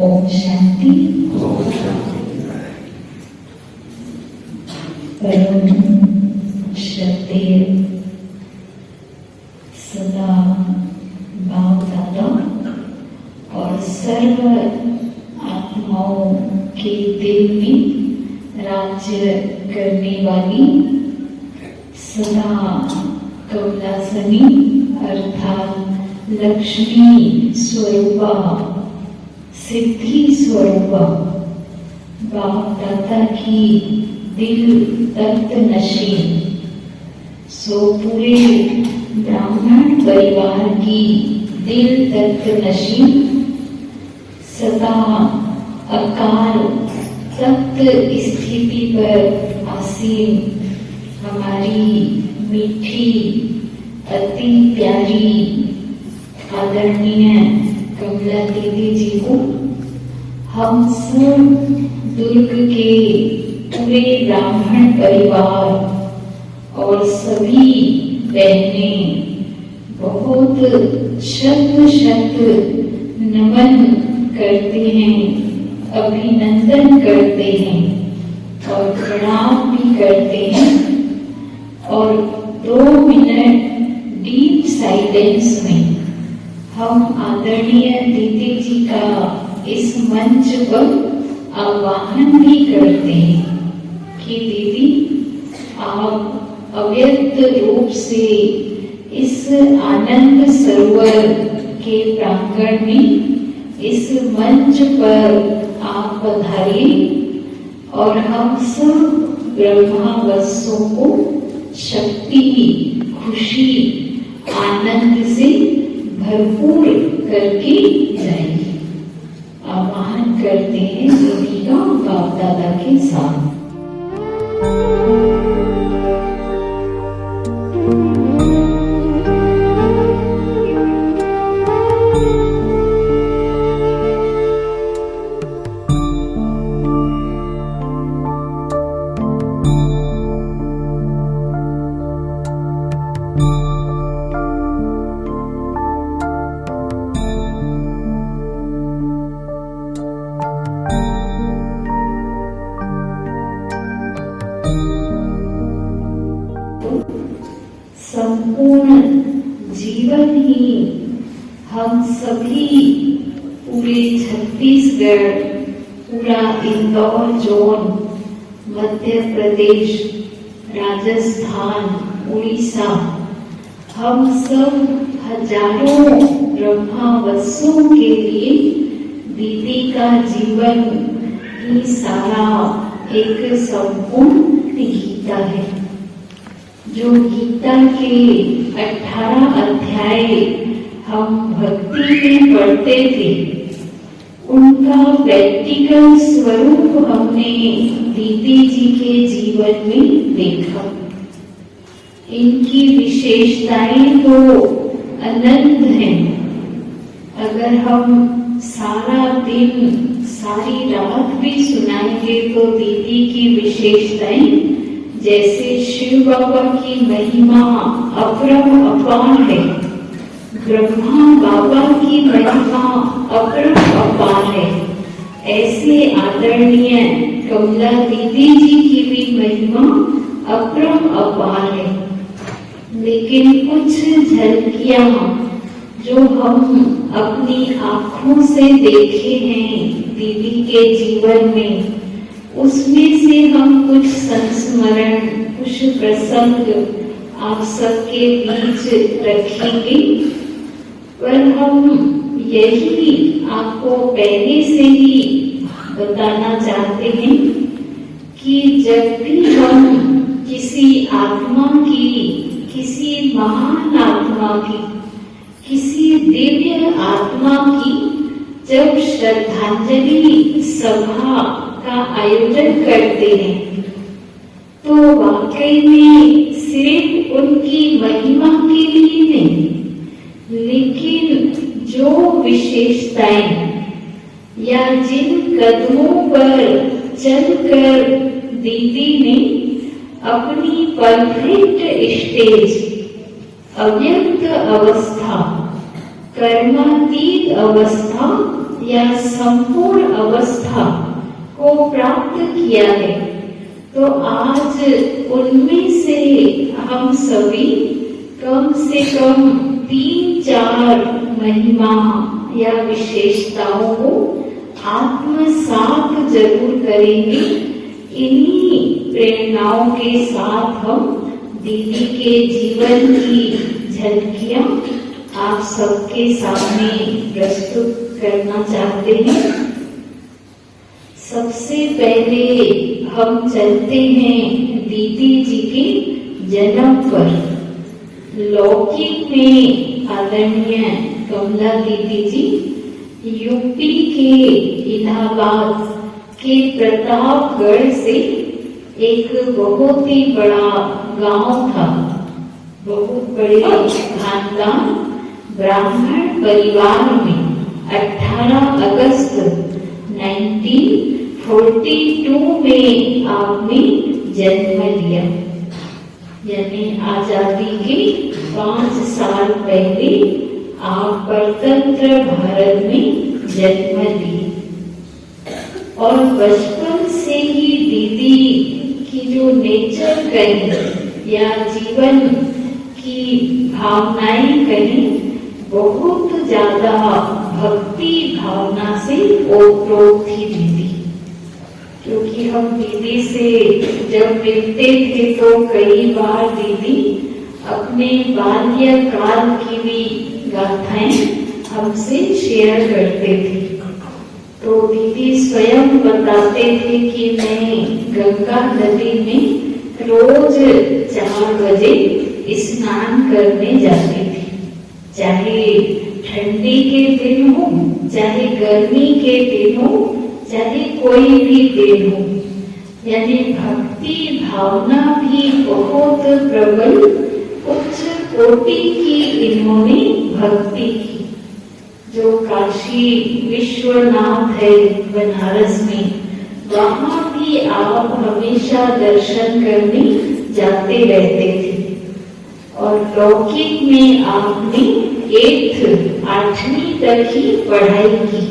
ओम शांति। परम श्रद्धेय सदा भाव दाता और सर्व आत्माओं के दिल में राज्य करने वाली सदा कमलासनी अर्थात लक्ष्मी स्वरूपा सिद्धि स्वरूपा बाप दाता की दिल तख्त नशी सो पूरे ब्राह्मण परिवार की दिल तख्त नशी सदा अकाल तख्त स्थिति पर आसीन हमारी मीठी अति प्यारी आदरणीय कमला दीदी जी को हम सब दुर्ग के पूरे ब्राह्मण परिवार और सभी बहनें बहुत शत नमन करते हैं, अभिनंदन करते हैं और प्रणाम भी करते हैं। और 2 मिनट डीप साइलेंस में हम आदरणीय दीदी जी का इस मंच पर आह्वान भी करते हैं कि दीदी आप अव्यक्त रूप से इस आनंद सरोवर के प्रांगण में इस मंच पर आप पधारिए और हम सब ब्रह्मावसों को शक्ति, खुशी, आनंद से भरपूर करके जाएंगे। आह्वान करते हैं सभी का बाप दादा के साथ। संपूर्ण जीवन ही हम सभी पूरे छत्तीसगढ़, पूरा इंदौर जोन, मध्य प्रदेश, राजस्थान, उड़ीसा, हम सब हजारों ब्रह्मावसों के लिए दीदी का जीवन ही सारा एक संपूर्ण गीता है। जो गीता के 18 अध्याय हम भक्ति में पढ़ते थे, उनका प्रैक्टिकल स्वरूप हमने दीदी जी के जीवन में देखा। इनकी विशेषताएं तो अनंत हैं। अगर हम सारा दिन सारी रात भी सुनाएंगे तो दीदी की विशेषताएं, जैसे शिव बाबा की महिमा अपरम अपार है, ब्रह्मा बाबा की महिमा अपरम अपार है, ऐसे आदरणीय कमला दीदी जी की भी महिमा अपरम अपार है। लेकिन कुछ झलकियां जो हम अपनी आंखों से देखे हैं दीदी के जीवन में, उसमें से हम कुछ संस्मरण, कुछ प्रसंग आप सबके बीच रखेंगे। पर हम यही आपको पहले से ही बताना चाहते हैं कि जब भी हम किसी आत्मा की, किसी महान आत्मा की, किसी दिव्य आत्मा की जब श्रद्धांजलि सभा का आयोजन करते हैं तो वाकई में सिर्फ उनकी महिमा के लिए नहीं, लेकिन जो विशेषताएं या जिन कदमों पर चलकर दीदी ने अपनी परफेक्ट स्टेज, अव्यक्त अवस्था कर्मातीत अवस्था या संपूर्ण अवस्था को प्राप्त किया है, तो आज उनमें से हम सभी कम से कम 3-4 महिमा या विशेषताओं को आत्मसात जरूर करेंगे। इन्हीं प्रेरणाओं के साथ हम दीदी के जीवन की झलकियां आप सबके सामने प्रस्तुत करना चाहते हैं। सबसे पहले हम चलते हैं दीदी जी के जन्म पर। लौकिक में आदरणीय कमला दीदी जी यूपी के इलाहाबाद के प्रतापगढ़ से एक बहुत ही बड़ा गांव था, बहुत बड़े खानदान ब्राह्मण परिवार में 18 अगस्त 1942 में आपने जन्म लिया, यानी आजादी के 5 साल पहले आप स्वतंत्र भारत में जन्म लिए। और बचपन से ही दीदी की जो नेचर कहें या जीवन की भावनाएं कहें, बहुत ज्यादा भक्ति भावना से ओतप्रोत थी दीदी। क्योंकि हम दीदी से जब मिलते थे तो कई बार दीदी अपने बाल्यकाल की भी गाथाएं हमसे शेयर करते थे। तो दीदी स्वयं बताते थे कि मैं गंगा नदी में रोज 4 बजे स्नान करने जाती थी, चाहे ठंडी के दिन हो, चाहे गर्मी के दिन हो, चाहे कोई भी दिन हो। यानी भक्ति भावना भी बहुत प्रबल उच्च कोटि की इन्होंने भक्ति की। जो काशी विश्वनाथ है बनारस में, वहां भी आप हमेशा दर्शन करने जाते रहते थे। और लौकिक में आपने 8वीं तक ही पढ़ाई की।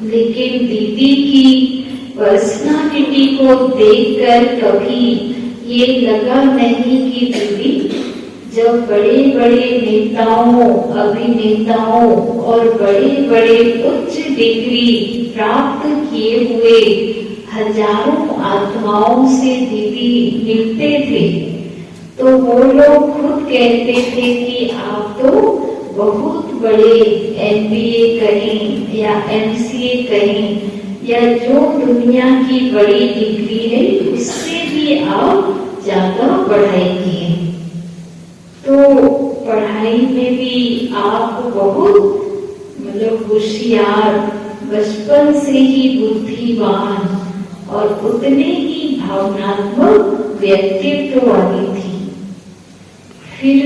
लेकिन दीदी की पर्सनालिटी को देखकर कभी ये लगा नहीं कि दीदी जब बड़े बड़े नेताओं, अभिनेताओं और बड़े बड़े उच्च डिग्री प्राप्त किए हुए हजारों आत्माओं से दीदी मिलते थे, तो वो लोग खुद कहते थे कि आप तो बहुत बड़े MBA कहें या MCA कहें या जो दुनिया की बड़ी डिग्री है उससे भी आप ज्यादा पढ़ाई किए। तो पढ़ाई में भी आप बहुत मतलब होशियार, बचपन से ही बुद्धिमान और उतने ही भावनात्मक व्यक्तित्व वाली थी। फिर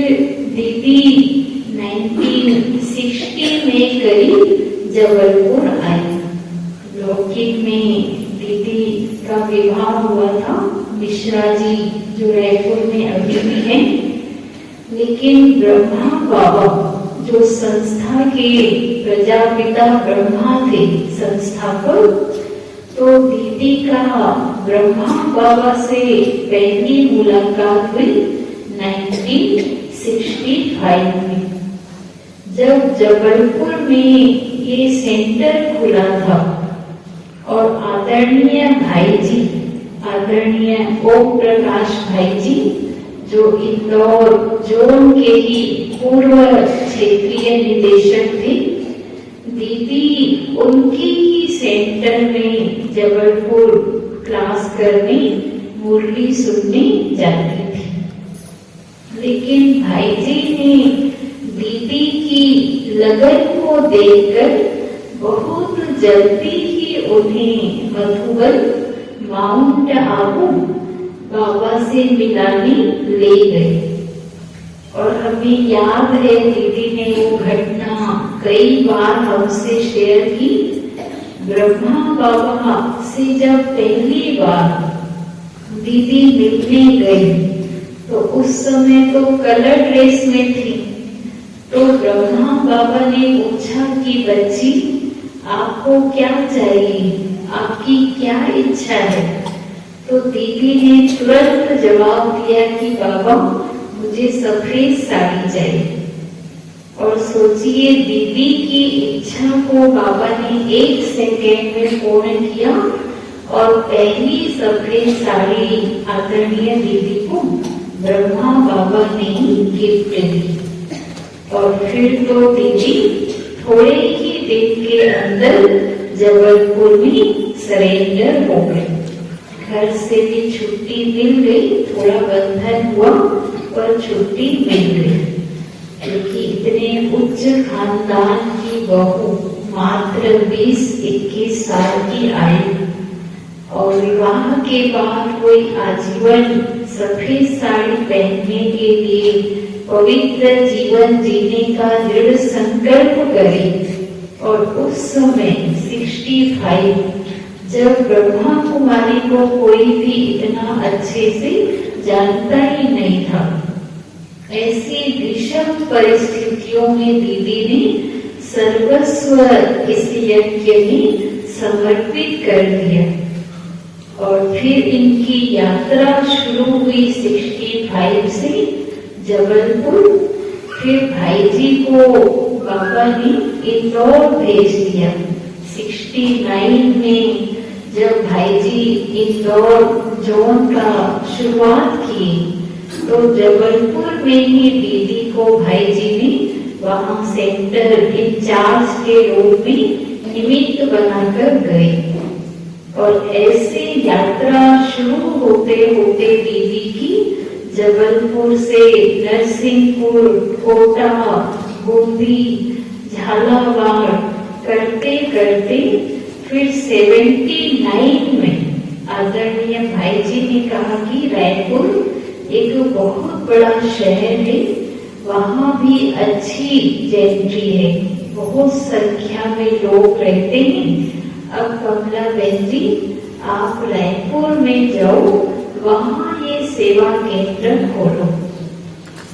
दीदी 1960 में करीब जबलपुर आई। लौकिक में दीदी का विवाह हुआ था मिश्रा जी, जो रायपुर में अभी भी हैं। लेकिन ब्रह्मा बाबा जो संस्था के प्रजापिता ब्रह्मा थे, संस्थापक, तो दीदी का ब्रह्मा बाबा से पहली मुलाकात हुई 1965 में, जब जबलपुर में ये सेंटर खुला था। और आदरणीय भाई जी, आदरणीय ओम प्रकाश भाई जी, जो इंदौर जोन के ही पूर्व क्षेत्रीय निदेशक थे, दीदी उनकी ही सेंटर में जबलपुर क्लास करने, मुरली सुनने जाती थी। लेकिन भाई जी ने दीदी की लगन को देखकर बहुत जल्दी ही उन्हें मधुबन माउंट आबू बाबा से मिलाने ले गए। और हमें याद है दीदी ने वो घटना कई बार हमसे शेयर की। ब्रह्मा बाबा से जब पहली बार दीदी मिलने गई तो उस समय तो कलर ड्रेस में थी। तो ब्रह्मा बाबा ने पूछा कि बच्ची, आपको क्या चाहिए, आपकी क्या इच्छा है? तो दीदी ने तुरंत जवाब दिया कि बाबा, मुझे सफेद साड़ी चाहिए। और सोचिए, दीदी की इच्छा को बाबा ने 1 सेकेंड में पूर्ण किया और पहली सफेद साड़ी आदरणीय दीदी को ब्रह्मा बाबा ने गिफ्ट दी। और फिर तो दीदी थोड़े ही दिन के अंदर जबलपुर में सरेंडर हो गए। घर से भी छुट्टी मिल गई, थोड़ा बंधन हुआ पर छुट्टी मिल गई, क्योंकि इतने उच्च खानदान की बहू मात्र 20-21 साल की आयु और विवाह के बाद कोई आजीवन सफेद साड़ी पहनने के लिए पवित्र जीवन जीने का दृढ़ संकल्प करे। और उस समय 65, जब ब्रह्मा कुमारी को कोई भी इतना अच्छे से जानता ही नहीं था, ऐसी विषम परिस्थितियों में दीदी ने सर्वस्व इस यज्ञ में समर्पित कर दिया। और फिर इनकी यात्रा शुरू हुई 65 से जबलपुर। फिर भाई जी को बाबा ने इंदौर भेज दिया। 69 में जब भाई जी इंदौर जोन का शुरुआत की, तो जबलपुर में ही दीदी को भाई जी ने वहां सेंटर इंचार्ज के रूप में निमित्त बनाकर गए। और ऐसे यात्रा शुरू होते होते दीदी की जबलपुर से नरसिंहपुर, कोटा, बूंदी, झालावाड़ करते करते फिर 79 में आदरणीय भाई जी ने कहा कि रायपुर एक बहुत बड़ा शहर है, वहां भी अच्छी जेंट्री है, बहुत संख्या में लोग रहते हैं। अब कमला बहन जी, आप रायपुर में जाओ, वहां ये सेवा केंद्र खोलो।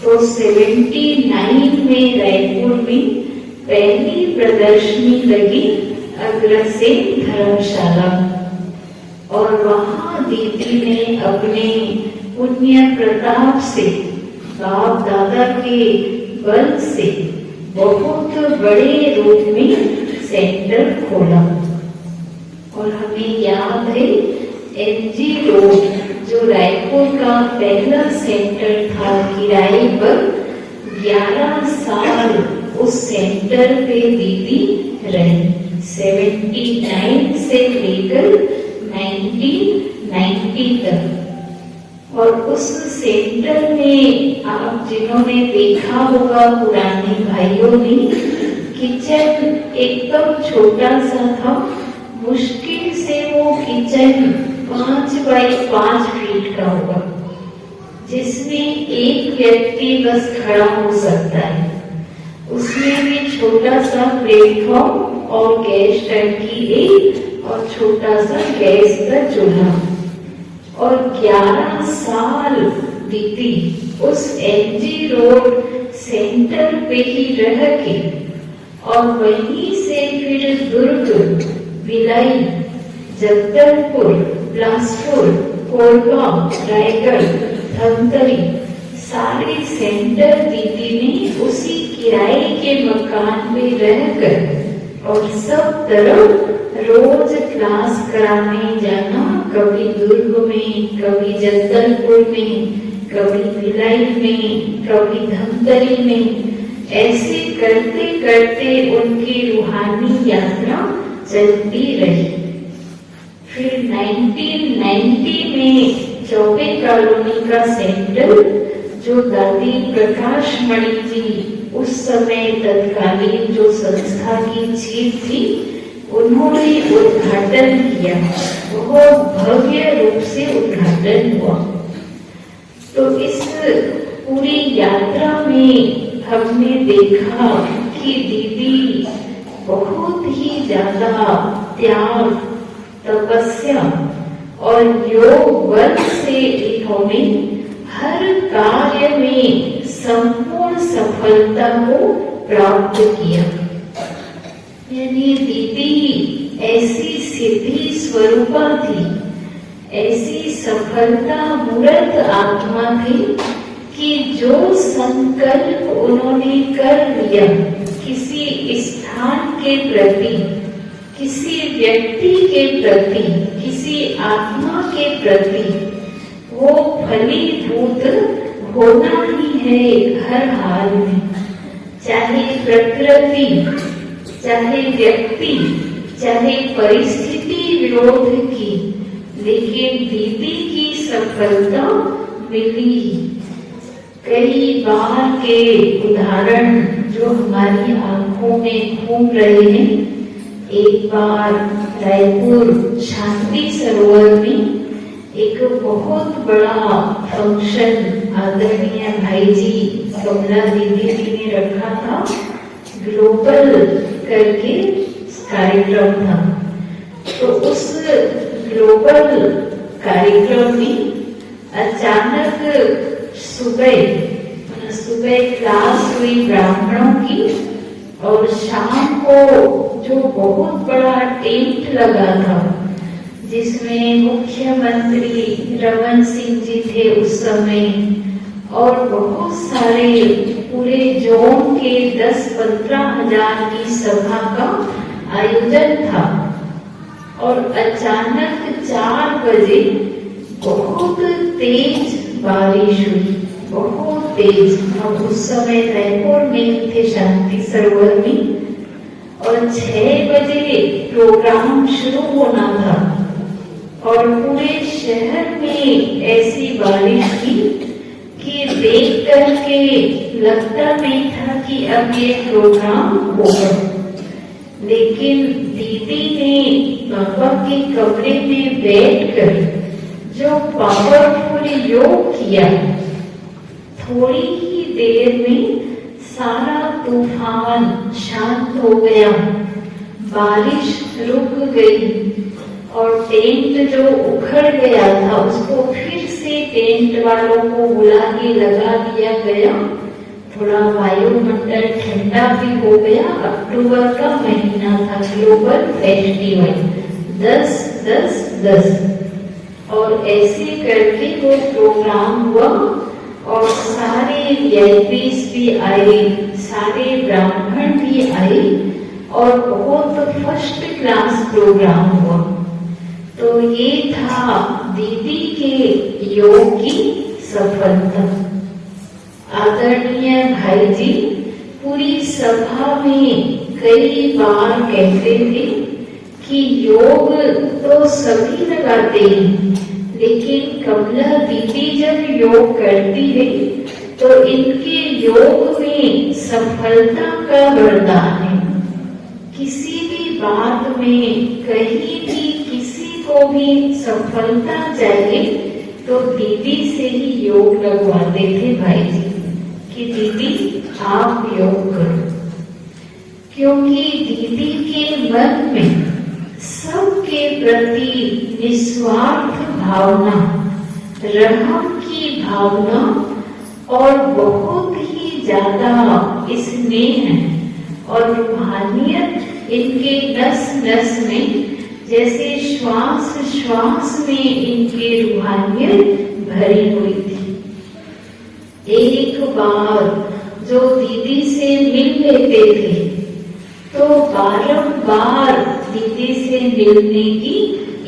तो 79 में रायपुर में पहली प्रदर्शनी लगी अग्रसेन धर्मशाला। और वहां दीदी ने अपने पुण्य प्रताप से, बाप दादा के बल से बहुत बड़े रूप में सेंटर खोला। और हमें याद है एमजी रोड जो रायपुर का पहला सेंटर था, किराए पर 11 साल उस सेंटर पे दीदी रही, 79 से लेकर 1990 तक। और उस सेंटर में आप जिन्होंने देखा होगा पुराने भाइयों ने, किचन एकदम छोटा सा था, मुश्किल से वो किचन 5 बाई 5 फीट का होगा, जिसमें एक व्यक्ति बस खड़ा हो सकता है। उसमें भी छोटा सा प्लेटफॉर्म और गैस टंकी एक और छोटा सा गैस का चूल्हा। और 11 साल दीदी उस एमजी रोड सेंटर पे ही रह के, और वहीं से फिर दुर्ग, भिलाई, जगदलपुर, बिलासपुर, कोरबा, रायगढ़, धमतरी, सारे सेंटर दीदी ने उसी किराए के मकान में रहकर और सब तरफ रोज क्लास कराने जाना, कभी दुर्ग में, कभी जगदलपुर में, कभी भिलाई में, कभी धमतरी में। ऐसे करते करते उनकी रूहानी यात्रा चलती रही। फिर 1990 में चौबे कॉलोनी का सेंटर, जो दादी प्रकाश मणि जी उस समय तत्कालीन जो संस्था की चीफ थी, उन्होंने उद्घाटन किया। बहुत भव्य रूप से उद्घाटन हुआ। तो इस पूरी यात्रा में हमने देखा कि दीदी बहुत ही ज्यादा त्याग, तपस्या और योग बल से इन्होंने हर कार्य में संपूर्ण सफलता को प्राप्त किया। यानी दीदी ऐसी सिद्धि स्वरूपा थी, ऐसी सफलता मूर्त आत्मा थी कि जो संकल्प उन्होंने कर लिया किसी स्थान के प्रति, किसी व्यक्ति के प्रति, किसी आत्मा के प्रति, वो फलीभूत होना ही है हर हाल में। चाहे प्रकृति, चाहे व्यक्ति, चाहे परिस्थिति विरोध की, लेकिन दीदी की सफलता मिली। कई बार के उदाहरण जो हमारी आंखों में घूम रहे हैं। एक बार रायपुर शांति सरोवर में एक बहुत बड़ा फंक्शन आदरणीय भाई जी कमला दीदी जी ने रखा था, ग्लोबल करके कार्यक्रम था। तो उस ग्लोबल कार्यक्रम में अचानक सुबह क्लास हुई ब्राह्मणों की, और शाम को जो बहुत बड़ा टेंट लगा था जिसमें मुख्यमंत्री रमन सिंह जी थे उस समय, और बहुत सारे पूरे जोन के 10-15 हजार की सभा का आयोजन था। और अचानक 4 बजे बहुत तेज बारिश हुई, बहुत तेज। हम उस समय रायपुर में थे शांति सरोवर में, और 6 बजे प्रोग्राम शुरू होना था, और पूरे शहर में ऐसी बारिश थी कि देख करके लगता नहीं था कि अब ये प्रोग्राम होगा। लेकिन दीदी ने बाबा के कमरे में बैठकर जो पावरफुल योग किया, थोड़ी ही देर में सारा तूफान शांत हो गया, बारिश रुक गई, और टेंट जो उखड़ गया था उसको फिर से टेंट वालों को बुला के लगा दिया गया। थोड़ा वायुमंडल ठंडा भी हो गया। अक्टूबर का महीना था, ग्लोबल फेस्टिवल 10-10-10, और ऐसे करके वो प्रोग्राम हुआ, और सारे वीआईपीस भी आए, सारे ब्राह्मण भी आए, और बहुत फर्स्ट क्लास प्रोग्राम हुआ। तो ये था दीदी के योग की सफलता। आदरणीय भाई जी पूरी सभा में कई बार कहते थे कि योग तो सभी लगाते हैं, लेकिन कमला दीदी जब योग करती है तो इनके योग में सफलता का वरदान है। किसी भी बात में, कहीं भी किसी को भी सफलता चाहिए तो दीदी से ही योग लगवाते थे भाई जी कि दीदी आप योग करो, क्योंकि दीदी के मन में सबके प्रति निस्वार्थ भावना, रहम की भावना, और बहुत ही ज्यादा स्नेह और रूहानियत इनके नस नस में, जैसे श्वास श्वास में इनकी रूहानियत भरी हुई थी। एक बार जो दीदी से मिल लेते थे तो बारंबार दीदी से मिलने की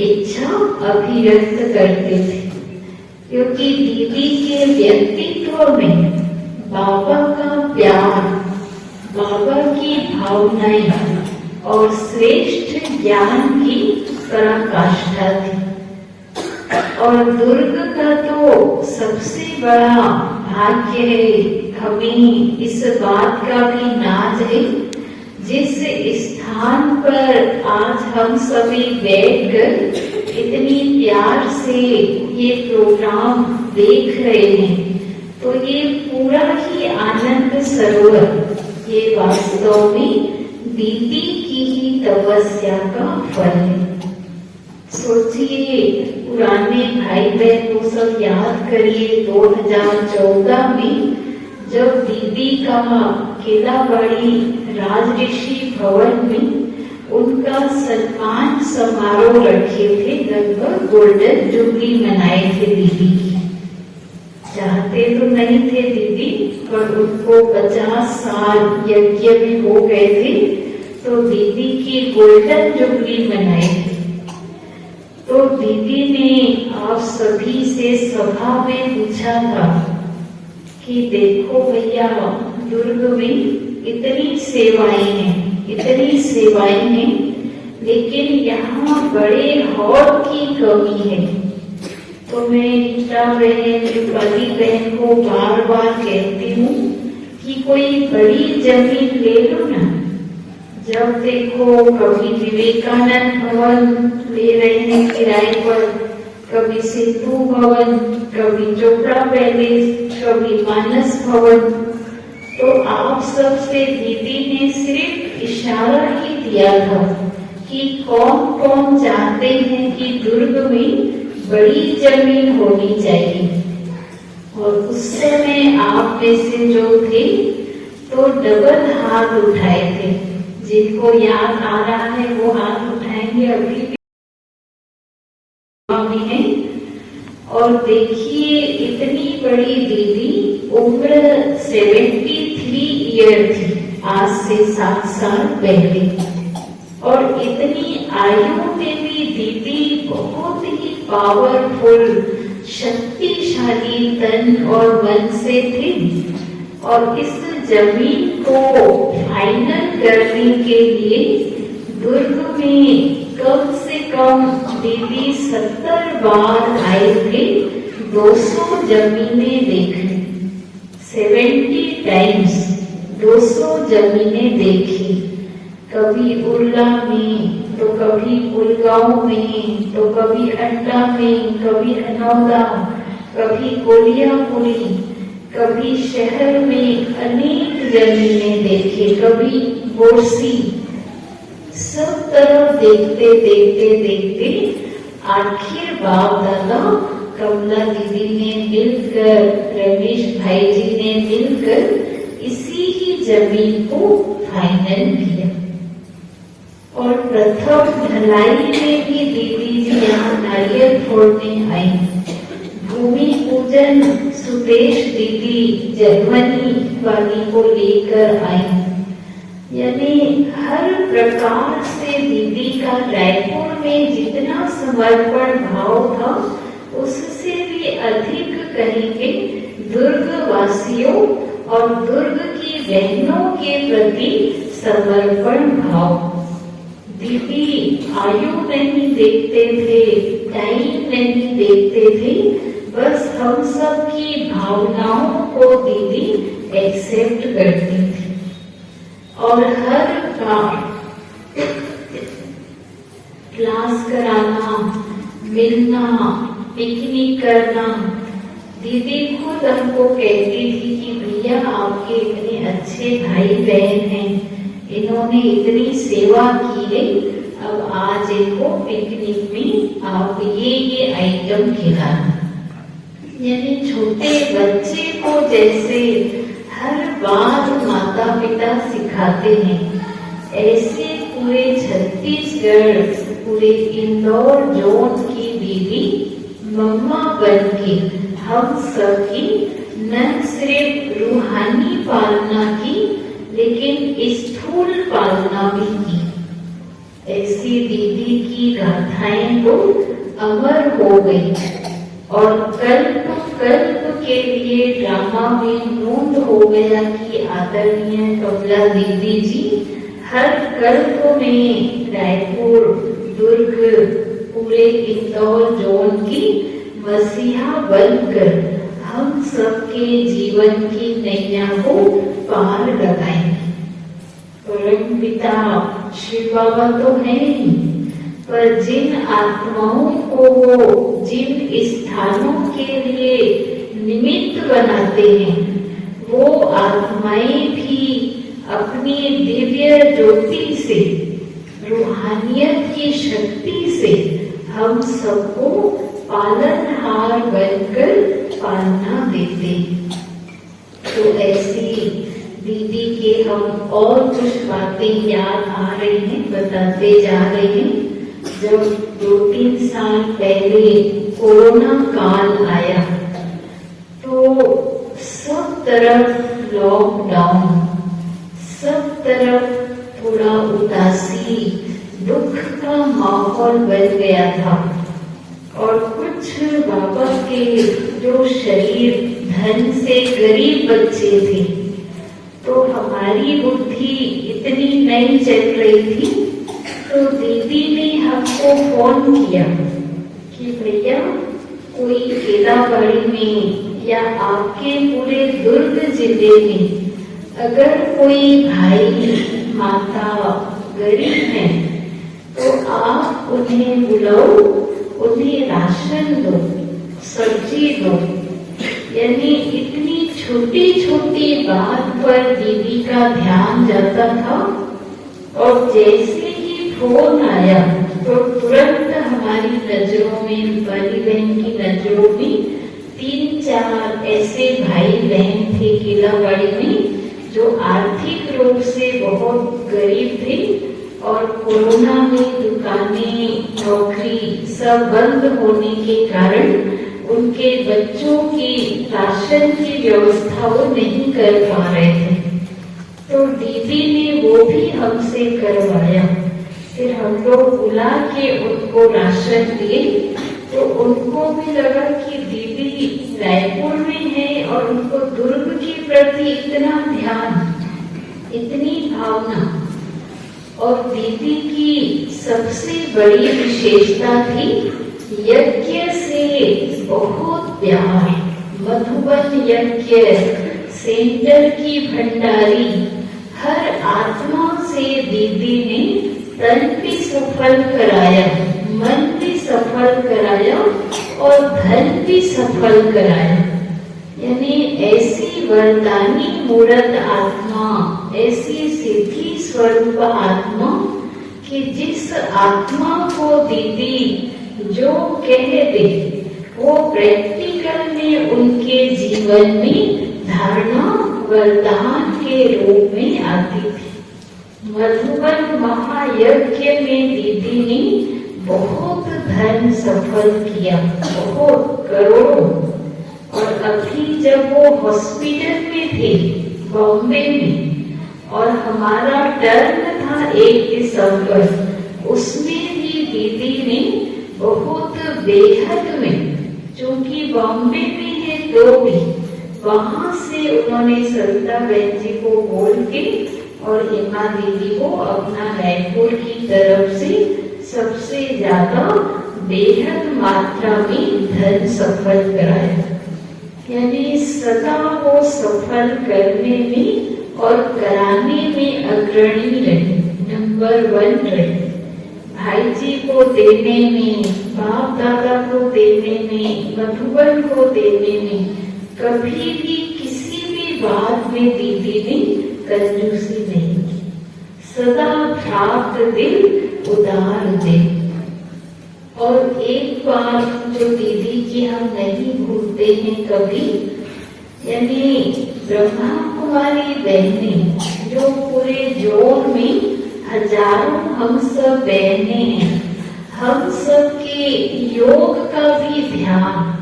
इच्छा अभिव्यक्त करते थे, क्योंकि दीदी के व्यक्तित्व में बाबा का प्यार, बाबा की भावनाएं और श्रेष्ठ ज्ञान की पराकाष्ठा थी। और दुर्ग का तो सबसे बड़ा भाग्य है, हमें इस बात का भी नाज है जिस स्थान पर आज हम सभी बैठकर इतनी प्यार से ये प्रोग्राम देख रहे हैं। तो ये पूरा ही आनंद सरोवर ये वास्तव में दीदी की ही तपस्या का फल है। सोचिए, पुराने भाई बहन को सब याद करिए, 2014 में जब दीदी का केलावाड़ी राजऋषि भवन में उनका सम्मान समारोह रखे थे, लगभग गोल्डन जुबली मनाए थे दीदी की। चाहते तो नहीं थे दीदी, पर उनको 50 साल यज्ञ में हो गए थे, तो दीदी की गोल्डन जुबली मनाई थी। तो दीदी ने आप सभी से सभा में पूछा था कि देखो भैया, दुर्ग में इतनी सेवाएं हैं, लेकिन यहाँ बड़े हॉल की कमी है। तो मैं रीता बहन, रूपाली बहन को बार बार कहती हूँ कि कोई बड़ी जमीन ले लो ना। जब देखो कभी विवेकानंद भवन ले रहे हैं किराए पर, कभी सिंधु भवन, कभी चोपड़ा पैलेस, कभी मानस भवन। तो आप सबसे दीदी ने सिर्फ इशारा ही दिया था कि कौन कौन चाहते हैं कि दुर्ग में बड़ी जमीन होनी चाहिए। और उस समय आप में से जो थे तो डबल हाथ उठाए थे। जिनको याद आ रहा है वो हाथ उठाएंगे, अभी भी है। और देखिए, इतनी बड़ी दीदी, उम्र 73 ईयर थी आज से 7 साल पहले। और इतनी आयु में भी दीदी बहुत ही पावरफुल, शक्तिशाली तन और मन से थी। और इस जमीन को फाइनल करने के लिए दुर्ग में कम से कम दीदी 70 बार आए थे 200 जमीनें देखने। 70 टाइम्स 200 जमीनें देखी। कभी उर्ला में, तो कभी गुड़गांव में, तो कभी अंडा में, कभी अनौदा, कभी कोलियापुरी, कभी शहर में अनेक जमीनें देखे, कभी बोरसी। सब तरफ देखते देखते देखते आखिर बाप दादा कमला दीदी ने मिलकर, रमेश भाई जी ने मिलकर इसी ही जमीन को फाइनल किया। और प्रथम ढलाई में भी दीदी जी यहाँ नारियल फोड़ने आई। भूमि पूजन सुदेश दीदी जर्मनी वाली को लेकर आई। यानी हर प्रकार से दीदी का रायपुर में जितना समर्पण भाव था, उससे भी अधिक कहेंगे दुर्ग वासियों और दुर्ग की बहनों के प्रति समर्पण भाव। दीदी आयु नहीं देखते थे, टाइम नहीं देखते थे, बस हम सब की भावनाओं को दीदी एक्सेप्ट करती थी। और हर काम, क्लास कराना, मिलना, पिकनिक करना, दीदी खुद हमको कहती थी कि भैया आपके इतने अच्छे भाई बहन हैं, इन्होंने इतनी सेवा की है, अब आज इनको पिकनिक में आप ये आइटम खिलाना। यानी छोटे बच्चे को जैसे हर बार माता पिता सिखाते हैं, ऐसे पूरे छत्तीसगढ़, पूरे इंदौर जोन की दीदी मम्मा बनके हम सबकी न सिर्फ रूहानी पालना की, लेकिन स्थूल पालना भी की। ऐसी दीदी की गाथाएं तो अमर हो गई और कल्प कल्प के लिए ड्रामा में नोंद हो गया कि आदरणीय कमला दीदी जी हर कल्प में रायपुर, दुर्ग, पूरे इंदौर जोन की मसीहा बनकर हम सबके जीवन की नैया को पार लगाएंगे। परम पिता शिव बाबा तो है ही, पर जिन आत्माओं को वो जिन स्थानों के लिए निमित्त बनाते हैं, वो आत्माएं भी अपनी दिव्य ज्योति से, रूहानियत की शक्ति से हम सबको पालनहार बनकर पालना देते। तो ऐसी दीदी के हम और कुछ बातें याद आ रही हैं, बताते जा रहे हैं। जब 2-3 साल पहले कोरोना काल आया तो सब तरफ लॉकडाउन, सब तरफ थोड़ा उदासी, दुख का माहौल बन गया था। और कुछ बाबा के जो शरीर धन से गरीब बच्चे थे, तो हमारी बुद्धि इतनी नहीं चल रही थी। तो दीदी ने हमको फोन किया कि भैया कोई केलाबाड़ी में या आपके पूरे दुर्ग जिले में अगर कोई भाई माता गरीब है तो आप उन्हें बुलाओ, उन्हें राशन दो, सब्जी दो। यानी इतनी छोटी छोटी बात पर दीदी का ध्यान जाता था। और जैसे ही फोन आया तो तुरंत हमारी नजरों में, बड़ी बहन की नजरों में 3-4 ऐसे भाई बहन थे केलाबाड़ी में जो आर्थिक रूप से बहुत गरीब थे। और कोरोना में दुकानें, नौकरी सब बंद होने के कारण उनके बच्चों की राशन की व्यवस्था वो नहीं कर पा रहे थे। तो दीदी ने वो भी हमसे करवाया। फिर हम लोग बुला के उनको राशन दिए। तो उनको भी लगा कि दीदी रायपुर में है और उनको दुर्ग के प्रति इतना ध्यान, इतनी भावना। और दीदी की सबसे बड़ी विशेषता थी यज्ञ से बहुत प्यार। मधुबन यज्ञ सेंटर की भंडारी, हर आत्मा से दीदी ने तन भी सफल कराया, मन भी सफल कराया और धन भी सफल कराया। यानी ऐसी वरदानी मूर्त आत्मा, ऐसी सिद्धि स्वरूप आत्मा कि जिस आत्मा को दीदी जो कह दे वो प्रैक्टिकल में उनके जीवन में धारणा वरदान के रूप में आती थी। मधुबन महायज्ञ में दीदी ने बहुत धन सफल किया, बहुत करोड़ों। और अभी जब वो हॉस्पिटल में थे बॉम्बे में और हमारा टर्न था 1 दिसंबर, उसमें भी दीदी ने बहुत बेहद में, चूंकि बॉम्बे में है तो भी वहां से उन्होंने सरिता बहन जी को बोल के और हेमा दीदी को अपना रायपुर की तरफ से सबसे ज्यादा बेहद मात्रा में धन सफल कराया। यानी सदा वो सफल करने में और कराने में अग्रणी रही, नंबर 1 रही। भाई जी को देने में, बाप दादा को देने में, मधुबन को देने में कभी भी किसी भी बात में दीदी ने कंजूसी नहीं की। सदा भ्रात दिल, उदार दिल। और एक बात जो दीदी की हम नहीं भूलते हैं कभी, यानी ब्रह्मा कुमारी बहनें जो पूरे जोन में हजारों हम सब बहनें हैं, हम सब के योग का भी ध्यान,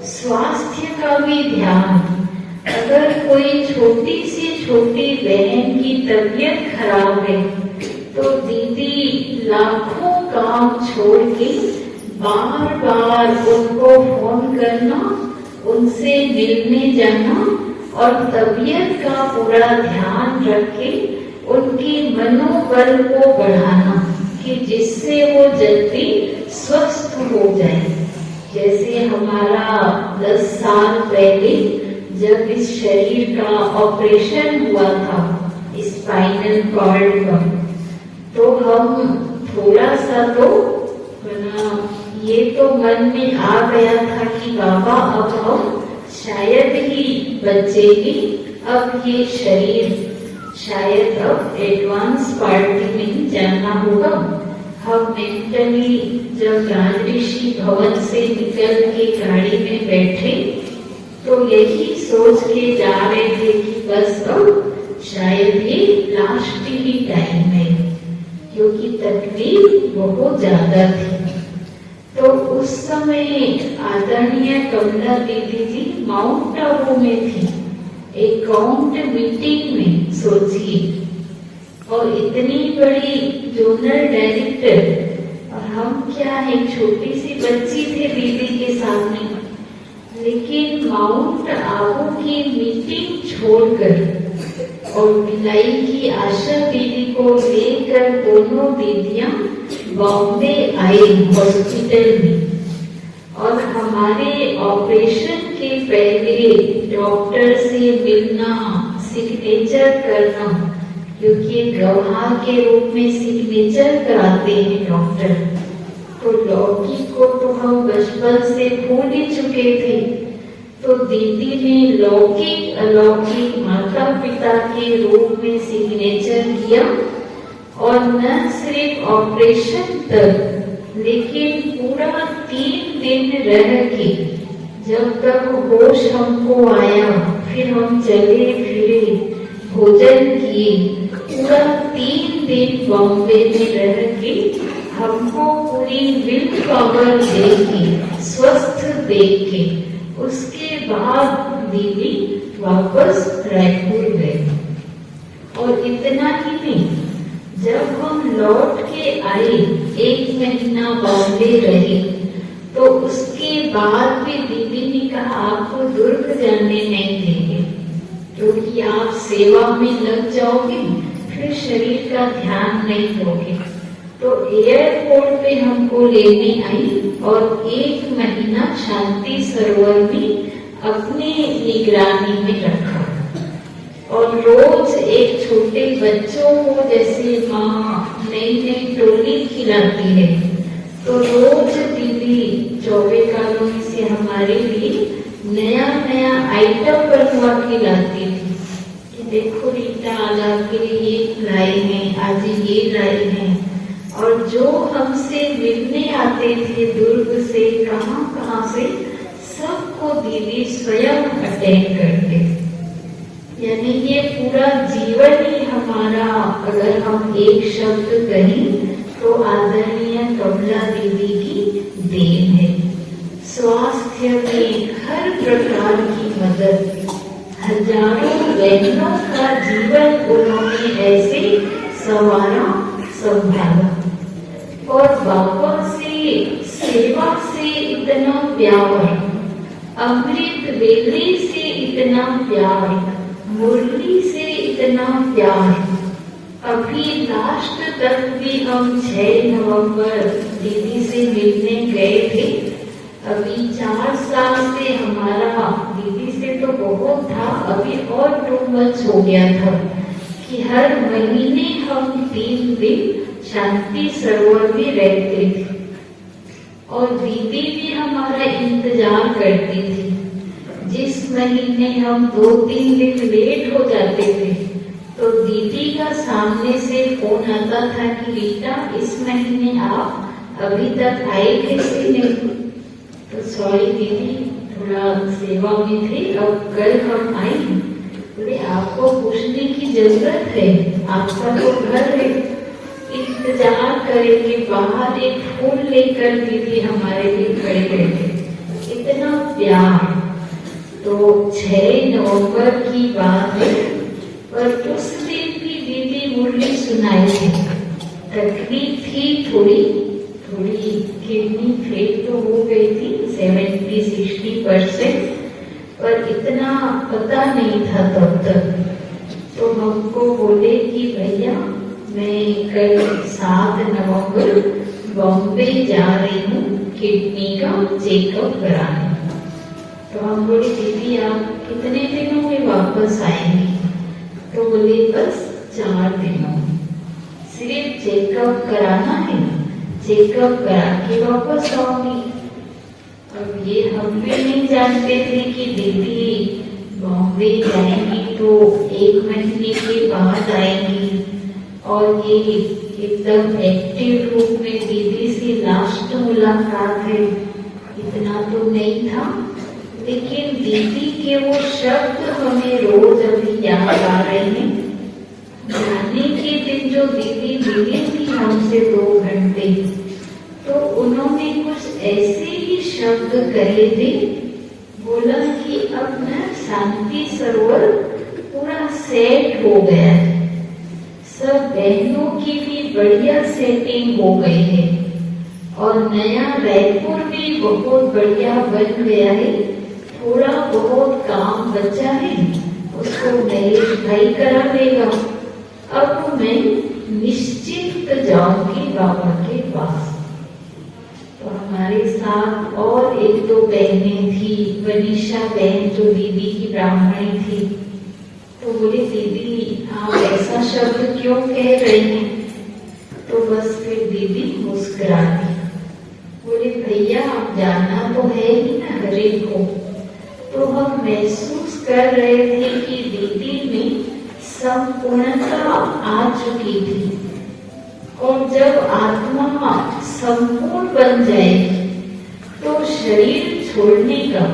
स्वास्थ्य का भी ध्यान। अगर कोई छोटी से छोटी बहन की तबीयत खराब है तो दीदी लाखों काम छोड़ के बार बार उनको फोन करना, उनसे मिलने जाना और तबीयत का पूरा ध्यान रख के उनकी मनोबल को बढ़ाना कि जिससे वो जल्दी स्वस्थ हो जाए। जैसे हमारा 10 साल पहले जब इस शरीर का ऑपरेशन हुआ था, स्पाइनल कॉर्ड का, तो हम थोड़ा सा तो ये तो मन में आ गया था कि बाबा अब हम शायद ही बचेगी, अब ये शरीर शायद अब एडवांस पार्टी में जाना होगा। हम मेंटली जब राजऋषि भवन से निकल के गाड़ी में बैठे तो यही सोच के जा रहे थे कि बस अब शायद ये लास्ट ही टाइम है, क्योंकि तकलीफ बहुत ज्यादा थी। तो उस समय आदरणीय कमला दीदी जी माउंट आबू में थी, एक काउंट मीटिंग में, सोचिए, और इतनी बड़ी जोनल डायरेक्टर, और हम क्या है, छोटी सी बच्ची थे दीदी के सामने, लेकिन माउंट आबू की मीटिंग छोड़कर और भिलाई की आशा दीदी को लेकर दोनों दीदियां बॉम्बे आई हॉस्पिटल में, और हमारे ऑपरेशन के पहले डॉक्टर से मिलना, सिग्नेचर करना, क्योंकि गवाह के रूप में सिग्नेचर कराते हैं डॉक्टर। तो लौकिक को तो हम बचपन से भूल ही चुके थे, तो दीदी ने लौकिक अलौकिक माता पिता के रूप में सिग्नेचर किया, और न सिर्फ ऑपरेशन तक, लेकिन पूरा 3 दिन रह के, जब तक होश हमको आया, फिर हम चले फिरे, भोजन किए, पूरा 3 दिन बॉम्बे में रह के हमको पूरी विल पावर दे के, स्वस्थ देख के, उसके बाद दीदी वापस रायपुर गए। और इतना ही नहीं, जब हम लौट के आए, 1 महीना बॉम्बे रहे, तो उसके बाद भी दीदी ने कहा आपको दुर्ग जाने नहीं देंगे, क्योंकि आप सेवा में लग जाओगे, फिर शरीर का ध्यान नहीं दोगे। तो एयरपोर्ट पे हमको लेने आई और 1 महीना शांति सरोवर में अपने निगरानी में रखा, और रोज एक छोटे बच्चों को जैसे माँ नई नई टोली खिलाती है, तो रोज दीदी 24 कॉलोनी से हमारे लिए नया नया आइटम बनवा के लाती थी, कि देखो रीता आला के लिए ये लाए हैं, आज ये लाए हैं। और जो हमसे मिलने आते थे दुर्ग से, कहाँ से, सबको दीदी स्वयं अटेंड करते। यानी ये पूरा जीवन ही हमारा, अगर हम एक शब्द कहें तो आदरणीय कमला दीदी की देन है। स्वास्थ्य में हर प्रकार की मदद, हजारों बहनों का जीवन उन्होंने ऐसे संवारा, संभाला, और बाबा से सेवा से इतना प्यार, अमृत वेले से इतना प्यार, मुरली से इतना प्यार। अभी लास्ट तक भी हम 6 नवंबर दीदी से मिलने गए थे। अभी 4 साल से हमारा दीदी से तो बहुत था, अभी और 2 मच हो गया था कि हर महीने हम 3 दिन शांति सरोवर में रहते थे, और दीदी भी हमारा इंतजार करती थी। जिस महीने हम 2-3 दिन लेट हो जाते थे, तो दीदी का सामने से फोन आता था कि रीता इस महीने आप अभी तक आए कैसे नहीं? तो सॉरी दीदी, थोड़ा सेवा में थे, अब कल हम आए। बोले आपको पूछने की जरूरत है, आपका तो घर है, इंतजार करेंगे। बाहर एक फूल लेकर दीदी हमारे लिए खड़े रहते, इतना प्यार। तो 6 नवंबर की बात है, पर उस दिन भी दीदी मुरली सुनाई थी। तकलीफ थी थोड़ी, किडनी फेल तो हो गई थी 70-60%, पर इतना पता नहीं था तब तक। तो हमको बोले कि भैया मैं कल 7 नवंबर बॉम्बे जा रही हूँ किडनी का चेकअप कराने। तो हम बोले दीदी आप कितने दिनों में वापस आएंगी? तो बोले बस 4 दिनों, सिर्फ चेकअप कराना है, चेकअप करा के वापस आऊंगी। अब ये हम भी नहीं जानते थे कि दीदी बॉम्बे जाएंगी तो 1 महीने के बाद आएंगी, और ये एकदम एक्टिव रूप में दीदी से लास्ट मुलाकात है, इतना तो नहीं था। लेकिन दीदी के वो शब्द हमें रोज अभी याद आ रहे हैं। जाने के दिन जो दीदी मिली थी हमसे 2 घंटे, तो उन्होंने कुछ ऐसे ही शब्द कहे थे। बोला कि अब ना शांति सरोवर पूरा सेट हो गया है, सब बहनों की भी बढ़िया सेटिंग हो गई है और नया रायपुर भी बहुत बढ़िया बन गया है। थोड़ा बहुत काम बचा है, उसको महेश भाई करा देगा। अब मैं निश्चिंत जाऊंगी बाबा के पास। तो हमारे साथ और 1-2 बहनें थी, वनीशा बहन जो दीदी की ब्राह्मणी थी, तो बोले दीदी आप ऐसा शब्द क्यों कह रहे हैं? तो बस फिर दीदी मुस्कुरा दी। बोले भैया आप जाना तो है ही ना हरे को। तो हम महसूस कर रहे थे कि दीदी में संपूर्णता आ चुकी थी, और जब आत्मा संपूर्ण बन जाएगी तो शरीर छोड़ने का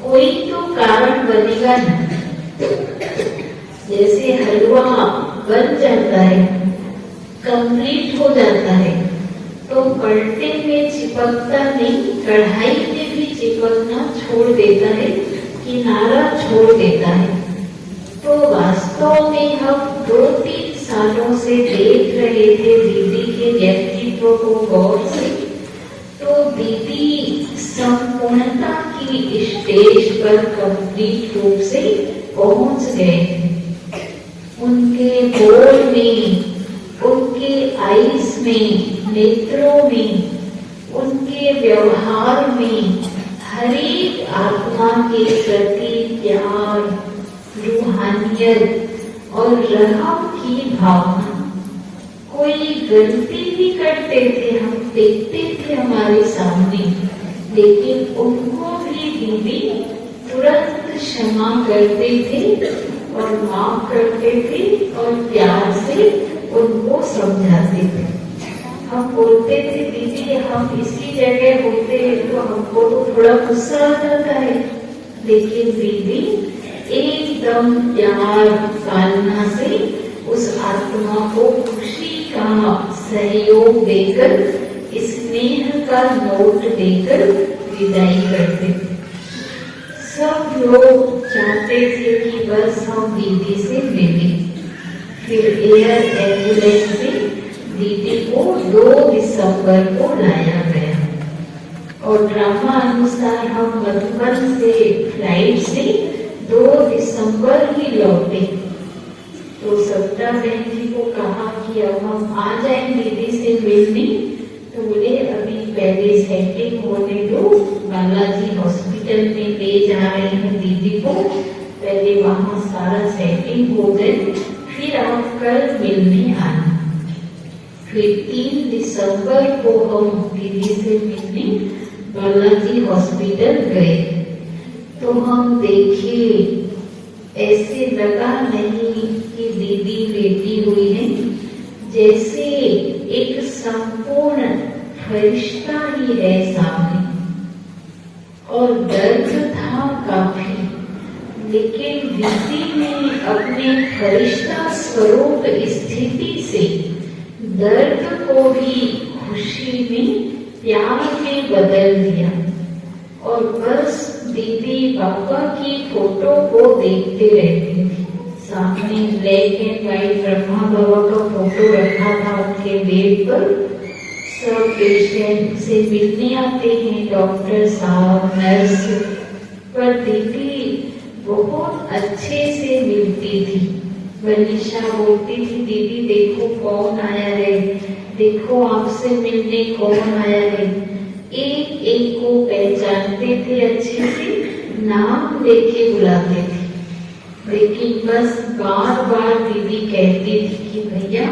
कोई तो कारण बनेगा ना। जैसे हलवा बन जाता है, कंप्लीट हो जाता है, तो पलटे में चिपकता नहीं, कढ़ाई में भी चिपकना छोड़ देता है, किनारा छोड़ देता है। तो वास्तव में हम 2-3 सालों से देख रहे थे दीदी के व्यक्तित्व को गौर से, तो दीदी संपूर्णता की स्टेज पर कंप्लीट रूप से पहुंच गए। उनके बोल में, उनके आईज में, नेत्रों में, उनके व्यवहार में हर एक आत्मा के प्रति प्यार, रूहानियत और रहम की भावना। कोई गलती भी करते थे, हम देखते थे हमारे सामने, लेकिन उनको भी दीदी तुरंत क्षमा करते थे और माफ करते थे और प्यार से उनको समझाते थे। हम बोलते थे दीदी हम इसी जगह होते तो हमको तो थोड़ा गुस्सा आ जाता है, लेकिन दीदी एकदम प्यार पालना से उस आत्मा को खुशी का सहयोग देकर, स्नेह का नोट देकर विदाई करते थे। सब लोग चाहते थे कि बस हम दीदी से मिलें। फिर एयर एम्बुलेंस से दीदी को 2 दिसंबर को लाया गया और ड्रामा अनुसार हम मधुबन से फ्लाइट से 2 दिसंबर ही लौटे। तो सविता बहन जी को कहा कि अब हम आ जाएं दीदी से मिलने, तो बोले अभी पहले सेटिंग होने दो, बालाजी हॉस्पिटल में ले जा रहे हैं दीदी को, पहले वहां सारा सेटिंग हो जाए, फिर आप कल मिलने आना। फिर 3 दिसंबर को हम दीदी से मिलने बालाजी हॉस्पिटल गए। तो हम देखे, ऐसे लगा नहीं कि दीदी लेटी हुई है, जैसे एक संपूर्ण फरिश्ता ही है सामने। और दर्द था काफी, लेकिन दीदी ने अपने फरिश्ता स्वरूप स्थिति से दर्द को भी खुशी में, प्यार में बदल दिया। और बस दीदी बाबा की फोटो को देखते रहती थी। सामने ब्लैक एंड व्हाइट ब्रह्मा बाबा का फोटो रखा था उनके बेड पर। सब पेशेंट से मिलने आते हैं, डॉक्टर साहब, नर्स, पर दीदी बहुत अच्छे से मिलती थी। वनीशा बोलती थी दीदी देखो कौन आया है, देखो आपसे मिलने कौन आया है। एक एक को पहचानते थे, अच्छे से नाम लेके बुलाते थे। लेकिन बस बार बार दीदी कहती थी कि भैया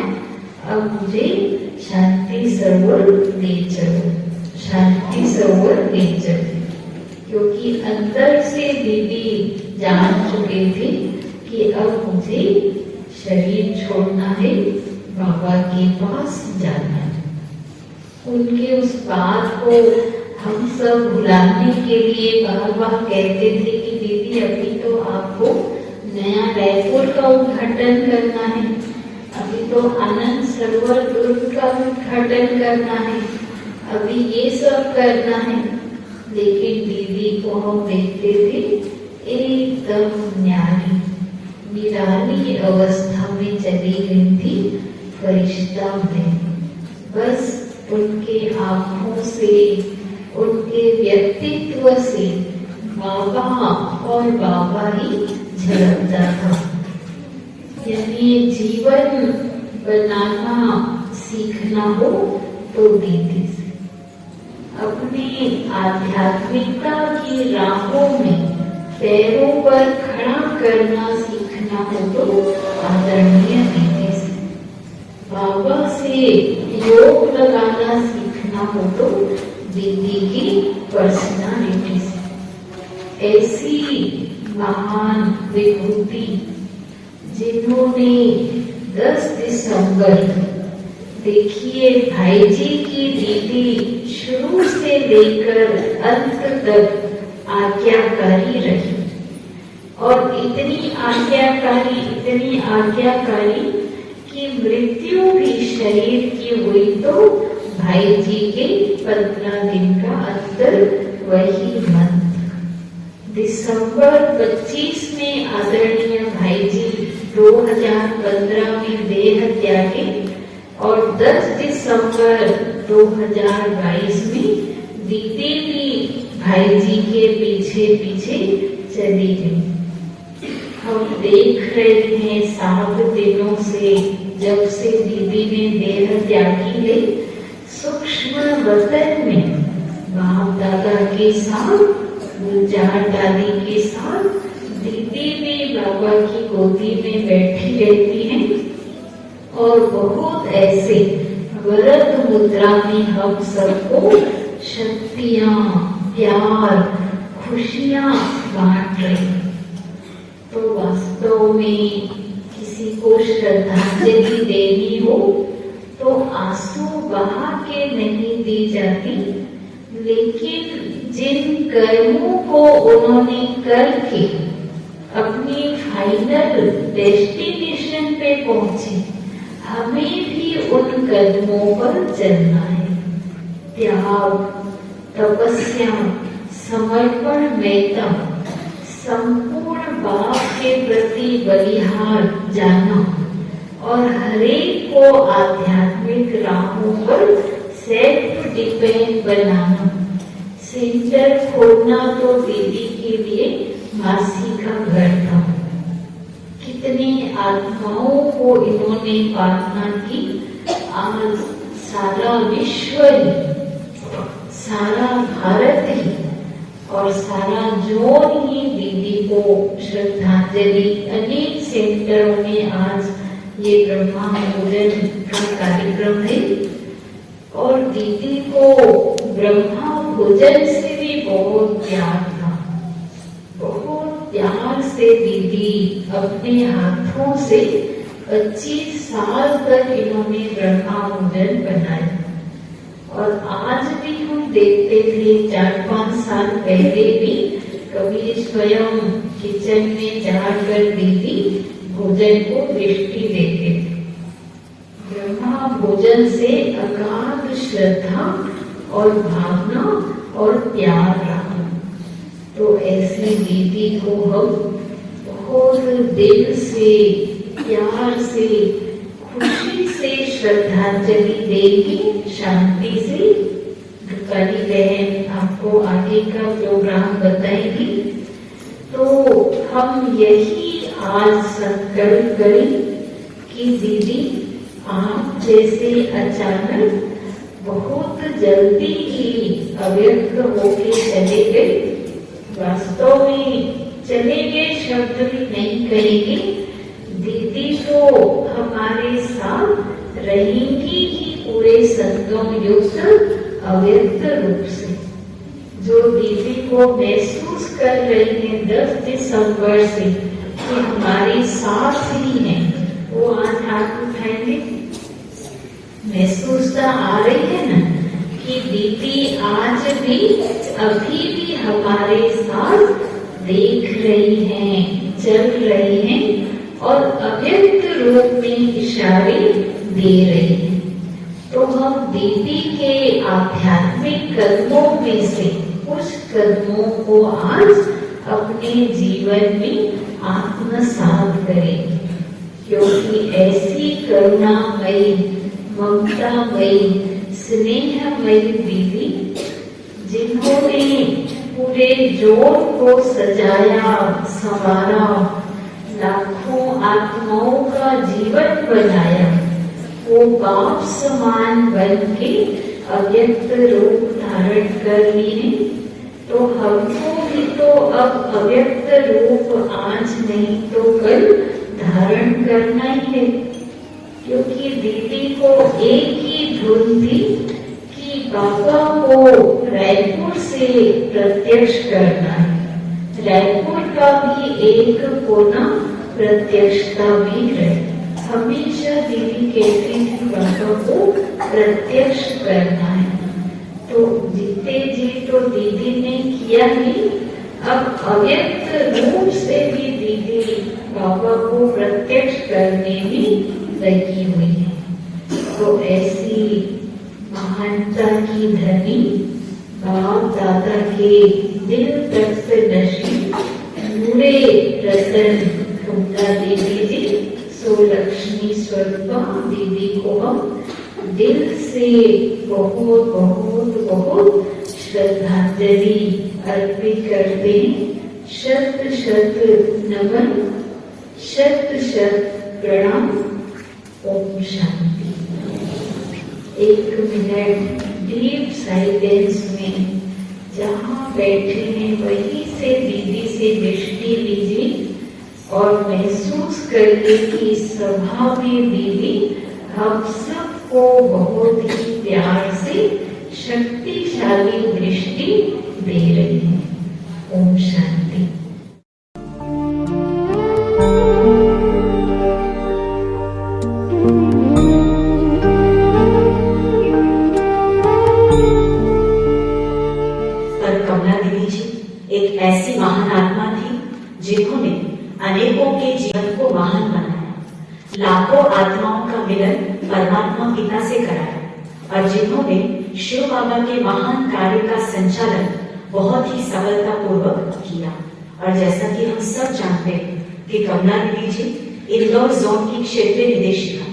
अब मुझे शांति सरोवर ले चलो, शांति सरोवर ले चलो, क्योंकि अंदर से दीदी जान चुके थे कि अब मुझे शरीर छोड़ना है, बाबा के पास जाना है। उनके उस बात को हम सब भुलाने के लिए बार बार कहते थे कि दीदी अभी तो आपको नया रायपुर का उद्घाटन करना है, अभी तो आनंद सरोवर दुर्ग का उद्घाटन करना है, अभी ये सब करना है। लेकिन दीदी को हम देखते थे एकदम न्यारी निराली अवस्था में चली गई थी, फरिश्ता में। बस उनके आंखों से, उनके व्यक्तित्व से बाबा और बाबा ही झलकता था। यानी जीवन बनाना सीखना हो तो दीदी से, अपनी आध्यात्मिकता की राहों में पैरों पर खड़ा करना सीखना हो तो आदरणीय दीदी से, बाबा से योग लगाना सीखना हो तो दीदी की पर्सनालिटी से। ऐसी महान विभूति जिन्होंने 10 दिसंबर, देखिए भाई जी की दीदी शुरू से लेकर अंत तक आज्ञाकारी रही, और इतनी आज्ञाकारी कि मृत्यु भी शरीर की हुई तो भाई जी के 15 दिन का अंतर वही मंथ। दिसंबर 25 में आदरणीय भाई जी 2015 में देह त्यागे, और 10 दिसंबर 2022 में दीदी भी भाई जी के पीछे पीछे चली गई। हम देख रहे हैं 7 दिनों से, जब से दीदी ने देह त्यागी है, सूक्ष्म वतन में बाप दादा के साथ, गुलजार दादी के साथ दीदी भी बाबा की गोदी में बैठी रहती हैं, और बहुत ऐसे वरद मुद्रा में हम सबको शक्तियां, प्यार, खुशियां बांट रहे। तो वास्तव में किसी को श्रद्धांजलि देनी हो तो आंसू बहा के नहीं दी जाती, लेकिन जिन कर्मों को उन्होंने करके अपनी फाइनल डेस्टिनेशन पे पहुंचे, हमें भी उन कदमों पर चलना है। त्याग, तपस्या, समर्पण मेहता, संपूर्ण बाप के प्रति बलिहार जाना, और हरेक को आध्यात्मिक राहों पर सेल्फ डिपेंड बनाना। सेंटर खोलना तो दीदी के लिए मासी का घर था। कितनी आत्माओं को इन्होंने प्रार्थना की। आज सारा विश्व ही, सारा भारत ही और सारा जोन ही दीदी को श्रद्धांजलि, अनेक सेंटरों में आज ये ब्रह्मा पूजन का कार्यक्रम है, और दीदी को ब्रह्मा भोजन से भी बहुत प्यार था। बहुत प्यार से दीदी अपने हाथों से 25 साल तक इन्होंने ब्रह्मा भोजन बनाया, और आज भी हम देखते थे 4-5 साल पहले भी कभी स्वयं किचन में जाकर दीदी भोजन को दृष्टि देते थे। ब्रह्मा भोजन से अगाध श्रद्धा और भावना और प्यार रहा। तो ऐसी दीदी को हम बहुत दिल से, प्यार से, खुशी से श्रद्धांजलि देंगे, शांति से। काली बहन आपको आगे का प्रोग्राम बताएगी। तो हम यही आज संकल्प करें कि दीदी आप जैसे अचानक बहुत जल्दी ही अव्यक्त होके चले गए, वास्तव में चले गए शब्द भी नहीं कहेंगे, दीदी तो हमारे साथ रहेंगी ही पूरे संगम युग अव्यक्त रूप से। जो दीदी को महसूस कर रही है 10 दिसंबर से कि हमारे साथ ही है, वो आज हाथ उठाएंगे। महसूसता आ रही है ना कि दीदी आज भी अभी भी हमारे साथ देख रही हैं, चल रही हैं और अव्यक्त रूप में इशारे दे रही हैं। तो हम दीदी के आध्यात्मिक कदमों में से कुछ कदमों को आज अपने जीवन में आत्मसात करेंगे, क्योंकि ऐसी करुणामयी, ममतामयी, स्नेहमयी दीदी जिन्होंने पूरे जोड़ को सजाया, संवारा, लाखों आत्माओं का जीवन बनाया, वो बाप समान बन के अव्यक्त रूप धारण कर लिए। तो हमको भी तो अब अव्यक्त रूप आज नहीं तो कल धारण करना ही है, क्योंकि दीदी को एक ही धुन थी कि बाबा को रायपुर से प्रत्यक्ष करना है। रायपुर का भी एक कोना प्रत्यक्षता भी है। हमेशा दीदी कहती थी बाबा को प्रत्यक्ष करना है। तो जीते जी तो दीदी ने किया ही, अब अव्यक्त रूप से भी दीदी बाबा को प्रत्यक्ष करने में लगी हुई है। तो ऐसी महानता की धनी बाप दादा के दिल तक से नशीब नूरे रतन कमला देवी जी, सो लक्ष्मी स्वरूपा दीदी को हम दिल से बहुत बहुत बहुत श्रद्धांजलि अर्पित करते हैं। शत शत नमन, शत शत प्रणाम। ओम शांति। एक मिनट डीप साइलेंस में जहाँ बैठे हैं वहीं से दीदी से दृष्टि लीजिए और महसूस करिए कि सभा में दीदी हम सबको बहुत ही प्यार से शक्तिशाली दृष्टि दे रही है। ओम शांति। पर कमला देवी जी एक ऐसी महान आत्मा थी जिन्होंने अनेकों के जीवन को महान बनाया, लाखों आत्माओं का मिलन परमात्मा पिता से कराया और जिन्होंने शिव बाबा के महान कार्य का संचालन बहुत ही सफलतापूर्वक किया। और जैसा कि हम सब जानते हैं कि कमला देवी जी इंदौर जोन की क्षेत्रीय निदेशिका,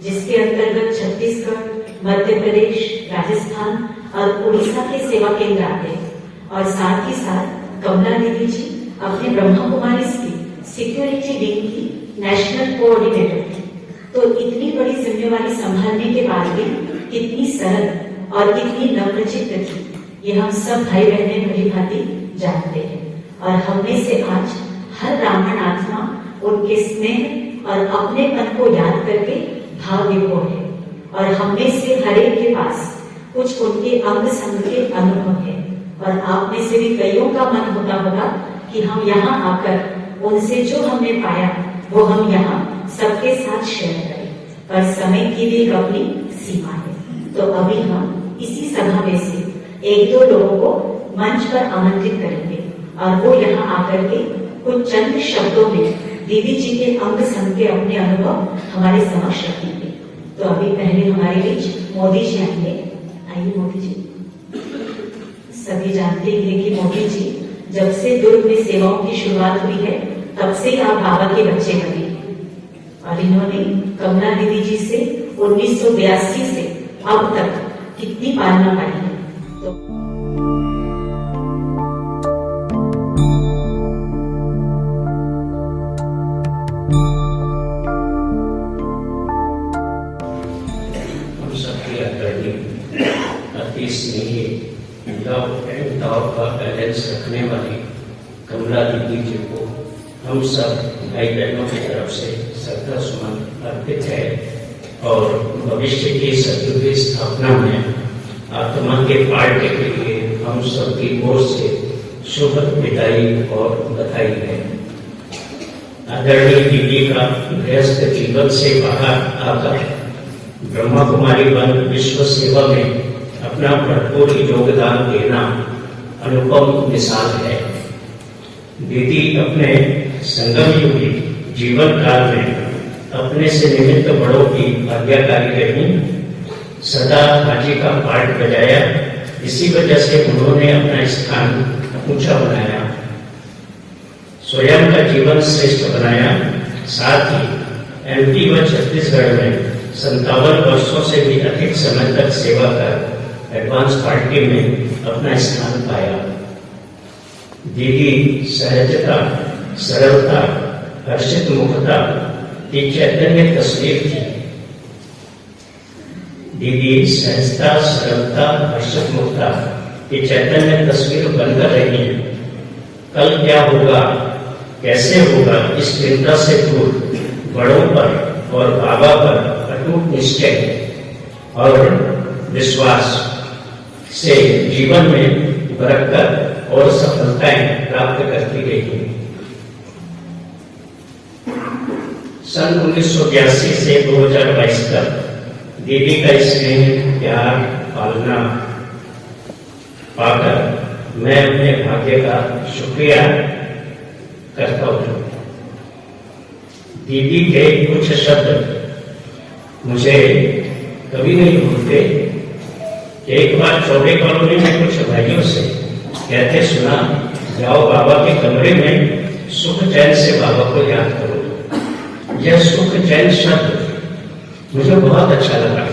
जिसके अंतर्गत छत्तीसगढ़, मध्य प्रदेश, राजस्थान और उड़ीसा के सेवा केंद्र आते हैं। और साथ ही साथ कमला देवी जी अपने ब्रह्मा कुमारी की सिक्योरिटी विंग की नेशनल कोऑर्डिनेटर थी। तो इतनी बड़ी जिम्मेवारी संभालने के बाद भी कितनी सरल और कितनी नम्रचित्त थी, ये हम सब भाई बहनें भली भांति जानते हैं। और हम में से आज हर ब्राह्मण आत्मा उनके स्नेह और अपनेपन को याद करके भाव विभोर है। और हम में से हर एक के पास कुछ उनके अंग संग के अनुभव है। और आप में से भी कईयों का मन होता होगा कि हम यहाँ आकर उनसे जो हमने पाया वो हम यहाँ सबके साथ शेयर करें, पर समय की भी एक अपनी सीमा है। तो अभी हम इसी सभा में से एक दो लोगों को मंच पर आमंत्रित करेंगे और वो यहाँ आकर के कुछ चंद शब्दों में दीदी जी के अंग संग के अपने अनुभव हमारे समक्ष रखेंगे। तो अभी पहले हमारे बीच मोदी जी आएंगे। आइए मोदी जी। सभी जानते हैं कि मोदी जी जब से दुर्ग में सेवाओं की शुरुआत हुई है तब से आप बाबा के बच्चे बने और इन्होंने कमला दीदी जी से 1982 से अब तक कितनी पालना पाई है। तो हम सबके आदरणीय अति स्नेही लव का बैलेंस रखने वाली कमला दीदी जी को हम सब भाई बहनों की तरफ से श्रद्धा सुमन अर्पित है। और भविष्य की सत्युग की स्थापना में आत्मा के पार्टी के लिए हम सबकी ओर से शुभ विदाई और बधाई है। आदरणीय दीदी का व्यस्त जीवन से बाहर आकर ब्रह्मा कुमारी वन विश्व सेवा में अपना भरपूर योगदान देना अनुपम मिसाल है। दीदी अपने संगम युगी जीवन काल में अपने से निमित्त बड़ों की आज्ञाकारी रही, सदा हाजी का पाठ बजाया। इसी वजह से उन्होंने अपना स्थान ऊंचा बनाया, स्वयं का जीवन श्रेष्ठ बनाया। साथ ही एमपी व छत्तीसगढ़ में 57 वर्षों से भी अधिक समय तक सेवा कर एडवांस पार्टी में अपना स्थान पाया। दीदी सहजता, सरलता, हर्षित मुखता की चैतन्य तस्वीर थी। दीदी सहजता, सरलता, हर्षित मुखता की चैतन्य तस्वीर बनकर रही। कल क्या होगा, कैसे होगा, इस चिंता से दूर बड़ों पर और बाबा पर अटूट निश्चय और विश्वास से जीवन में बरकत और सफलताएं प्राप्त करती रही। सन 1982 से 2022 तक दीदी का स्नेह, प्यार, पालना पाकर मैं अपने भाग्य का शुक्रिया करता हूं। दीदी के कुछ शब्द मुझे कभी नहीं भूलते। एक बार चौबे कॉलोनी में कुछ भाइयों से कहते सुना, जाओ बाबा के कमरे में सुख चैन से बाबा को याद करो। यह सुख चैन शब्द मुझे बहुत अच्छा लगा,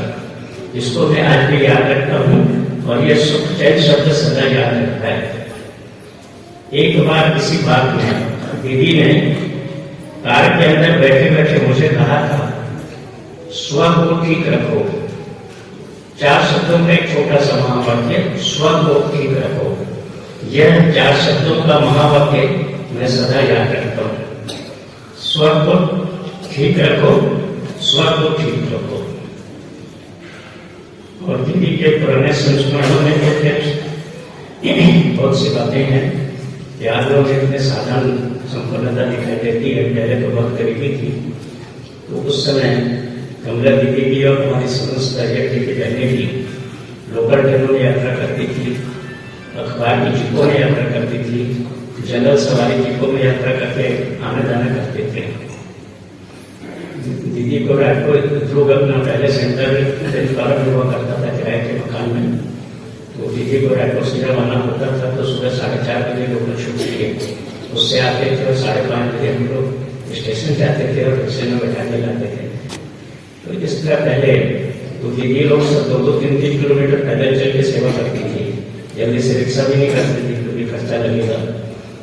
इसको मैं आज भी याद रखता हूँ और यह सुख चैन शब्द सदा याद रखता है। एक बार किसी बात में दीदी ने कार के अंदर बैठे बैठे मुझे कहा था, स्व को ठीक रखो। 4 शब्दों का एक छोटा सा महावाक्य, स्व को ठीक रखो। यह 4 शब्दों का महावाक्य मैं सदा याद रखता हूँ। स्व को ठीक रखो, स्व को ठीक रखो। और दीदी के पुराने संस्मरणों में बहुत सी बातें हैं। याद में इतने साधारण संपन्नता दिखाई देती है। पहले तो बहुत गरीबी थी, तो उस समय कमला दीदी भी और हमारी समस्त दीदी की बहनें भी लोकल ट्रेनों में यात्रा करती थी, अखबार की जीपों में यात्रा करती थी, जनरल सवारी जीपों में यात्रा करके आने जाना करते थे। दीदी को रायपुर लोग अपना पहले सेंटर प्रारंभ हुआ करता था किराए के मकान में, तो दीदी को रायपुर से जब आना होता था तो सुबह 4:30 बजे लोग छुट्टी उससे आते थे और 5:30 बजे हम लोग स्टेशन जाते थे और रिक्शे में बैठा के लाते थे। तो इस तरह पहले तो दीदी लोग सब 2-3 किलोमीटर पैदल चल के सेवा करती थी। जल्दी से रिक्शा भी नहीं करती थी क्योंकि खर्चा लगेगा,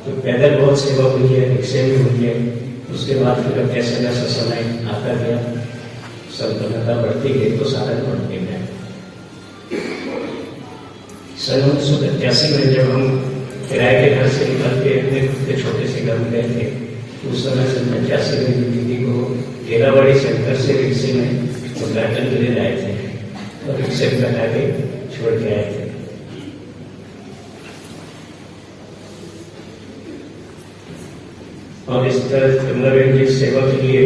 तो पैदल बहुत सेवा हुई है, रिक्शे में हुई है। उसके बाद फिर कैसे जैसा समय आता गया, संपन्नता बढ़ती गई तो साधन बढ़ते गए। सन 1985 में जब हम किराए के घर से निकल के अपने छोटे से घर में गए थे, उस समय सन 85 में दीदी को घेराबाड़ी सेंटर से रिक्शे में उद्घाटन के लिए लाए थे और रिक्शे में बैठा के छोड़ के आए थे। और इस तरह कमला बहन की सेवा के लिए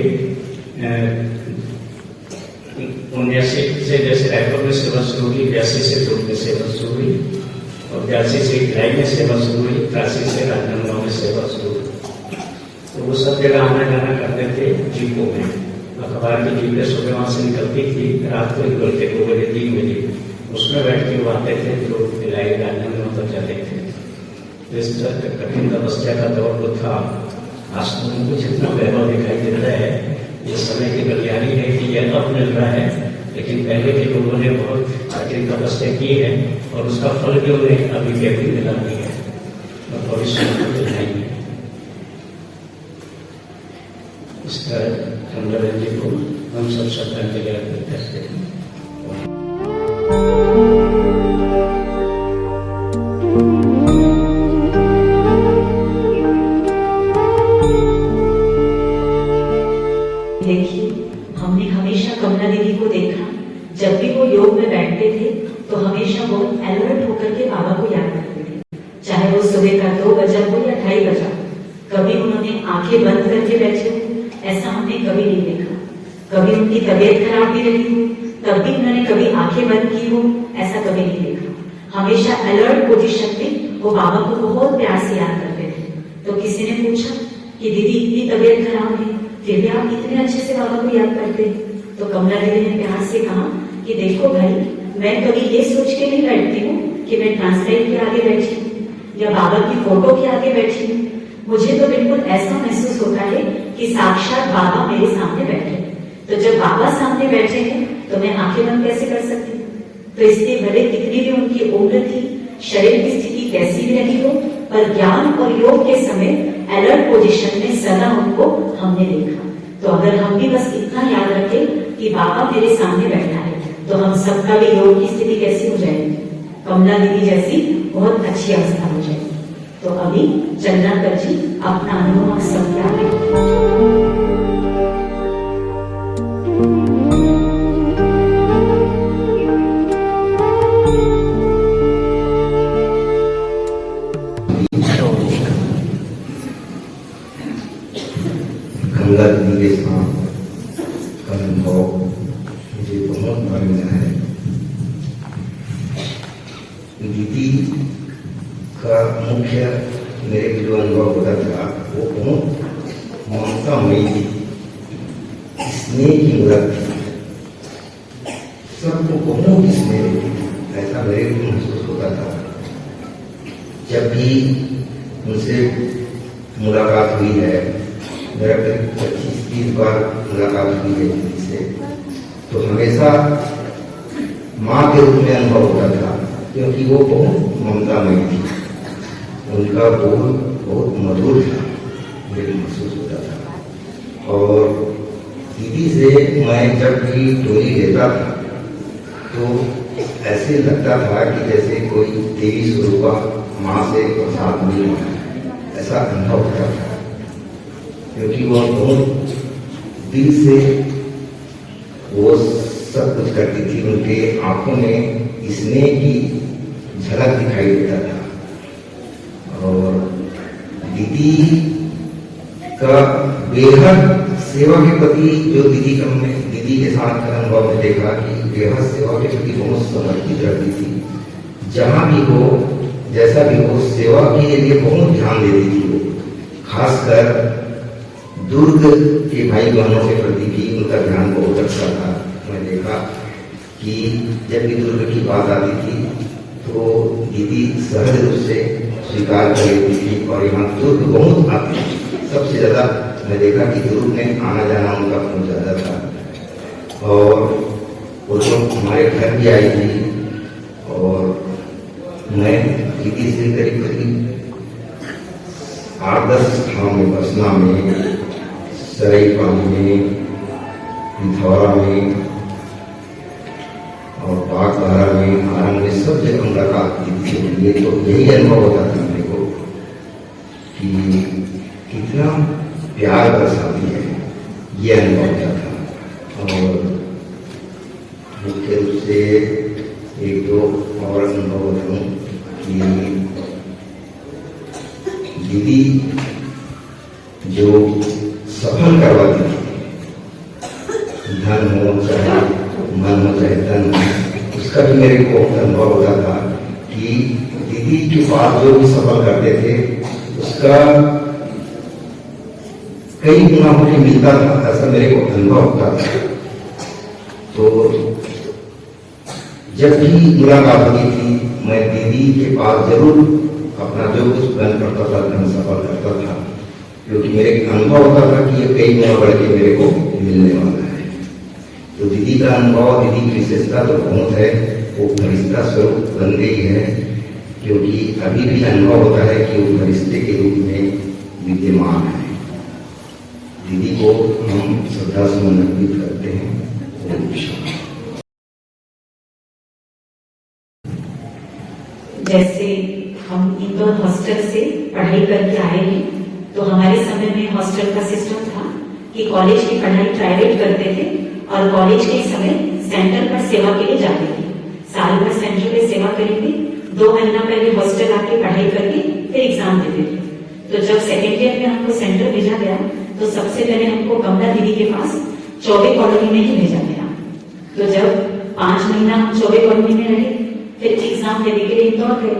79 से जैसे रायपुर में सेवा शुरू हुई, 82 से दुर्ग में सेवा शुरू हुई और 82 से भिलाई में सेवा शुरू हुई, 83 से राजनांदगांव में सेवा शुरू हुई। तो वो सब जगह आना जाना करते थे जीपों में। अखबार की जीपें सुबह वहां से निकलती थी, रात को निकलते 2 बजे 3 बजे, उसमें बैठ के वो आते थे तो भिलाई राजनांदगांव तक जाते थे। इस तरह कठिन तपस्या का दौर तो था। आज तो उनको जितना वैभव दिखाई देता है, ये समय की बलियानी है कि यह अब मिल रहा है, लेकिन पहले के लोगों ने बहुत कठिन तपस्या की है और उसका फल भी उन्हें अभी भी मिला भी है और भविष्य में दिखाई है। इस तरह कमला बहन जी को हम सब श्रद्धांजलि अर्पित करते हैं। देखिए, हमने हमेशा कमला दीदी को देखा, जब भी वो योग में बैठते थे तो हमेशा वो अलर्ट होकर के बाबा को याद करते थे। चाहे वो सुबह का 2 बजा हो या 2:30 बजा, कभी उन्होंने आंखें बंद करके बैठे हो, ऐसा हमने कभी नहीं देखा। कभी उनकी तबीयत खराब भी रही हो तब भी उन्होंने कभी आंखें बंद की हो, ऐसा कभी नहीं देखा। हमेशा अलर्ट पोजीशन में वो बाबा को बहुत प्यार से याद करते थे। तो किसी ने पूछा कि दीदी इतनी तबीयत खराब है फिर भी आप इतने अच्छे से बाबा को याद करते हैं? तो कमला दीदी ने प्यार से कहा कि देखो भाई, मैं कभी ये सोच के नहीं बैठती हूँ कि मैं ट्रांसलेट के आगे बैठी हूँ या बाबा की फोटो के आगे बैठी हूँ। मुझे तो बिल्कुल ऐसा महसूस होता है कि साक्षात बाबा मेरे सामने बैठे हैं। तो जब बाबा सामने बैठे हैं तो मैं आंखें बंद कैसे कर सकती हूँ? तो इसलिए भले कितनी भी उनकी उम्र थी, शरीर की स्थिति कैसी भी रही हो, पर ज्ञान और योग के समय अलर्ट पोजीशन में सदा उनको हमने देखा। तो अगर हम भी बस इतना याद रखें कि बाबा मेरे सामने बैठा है तो हम सबका भी योग की स्थिति कैसी हो जाएगी? कमला दीदी जैसी बहुत अच्छी अवस्था हो जाएगी। तो अभी चंद्राकर जी अपना अनुभव हम सब क्या है। कमला दीदी के साथ का अनुभव मुझे बहुत मालूम है। दीदी का मुख्य मेरे जो अनुभव होता था वो बहुत ममतामयी थी, स्नेह की मूर्त थी, सबको बहुत स्नेह देती थी, ऐसा मेरे को महसूस होता था। जब भी उनसे मुलाकात हुई है, मेरा करीब 25-30 बार मुलाकात हुई है दीदी से, तो हमेशा माँ के रूप में अनुभव होता था, क्योंकि वो बहुत ममतामयी थी। उनका बोल बहुत मधुर था, मुझे महसूस होता था। और दीदी से मैं जब भी डोली लेता था तो ऐसे लगता था कि जैसे कोई देवी स्वरूपा माँ से प्रसाद मिल रहा है, ऐसा अनुभव होता था। क्योंकि वो बहुत दिल से वो सब कुछ करती थी, उनके आंखों में स्नेह की झलक दिखाई देता था। और दीदी का बेहद सेवा के प्रति जो दीदी के साथ का अनुभव में देखा कि बेहद सेवा के प्रति बहुत समर्पित रहती थी। जहाँ भी हो, जैसा भी हो, सेवा के लिए बहुत ध्यान देती थी वो। खासकर दुर्ग के भाई बहनों के प्रति भी उनका ध्यान बहुत अच्छा था। मैं देखा कि जब भी दुर्ग की बात आती थी तो दीदी सहज रूप से स्वीकार कर लेती थी और यहाँ दुर्ग बहुत आती थी। सबसे ज्यादा मैं देखा कि दुर्ग में आना जाना उनका बहुत ज्यादा था। और वो तो हमारे घर भी आई थी और मैं दीदी से करीब करीब 8-10 स्थानों में, बसना में, सराईपाली में, पिथौरा में और बागबाहरा में, आरंग में, सब जगह मुलाकात की थी। ये तो यही अनुभव होता था मेरे को कि कितना प्यार बरसाती है, ये अनुभव होता था। और मुख्य रूप से एक दो और अनुभव होता हूँ कि दीदी जो सफल करवाती थी, धन हो चाहे मन हो चाहे तन हो, उसका भी मेरे को अनुभव होता था कि दीदी के पास जो भी सफल करते थे उसका कई गुना मुझे मिलता था, ऐसा मेरे को अनुभव होता था। तो जब भी मुलाकात होती थी मैं दीदी के पास जरूर अपना जो कुछ प्लान करता था धन सफल करता था, क्योंकि मेरे अनुभव होता था कि ये कई गुना बढ़ के मेरे को मिलने वाला है। तो दीदी का अनुभव, दीदी की विशेषता तो बहुत है, वो फरिश्ता स्वरूप बन गई है, क्योंकि अभी भी अनुभव होता है कि वो फरिश्ते के रूप में विद्यमान है। दीदी को हम श्रद्धा सुमन अर्पित करते हैं। जैसे हम इंदौर हॉस्टल से पढ़ाई करके आए हैं, तो हमारे समय में हॉस्टल का सिस्टम था कि कॉलेज की पढ़ाई प्राइवेट करते थे और कॉलेज के समय सेंटर पर सेवा के लिए जाते थे। साल भर सेंटर में सेवा करेंगे, 2 महीना पहले हॉस्टल आके पढ़ाई करके फिर एग्जाम देते थे। तो जब सेकेंड ईयर में हमको सेंटर भेजा गया तो सबसे पहले हमको कमला दीदी के पास चौबे कॉलोनी में ही भेजा गया। तो जब 5 महीना हम चौबे कॉलोनी में रहे, फिर एग्जाम देने के लिए इंदौर गए।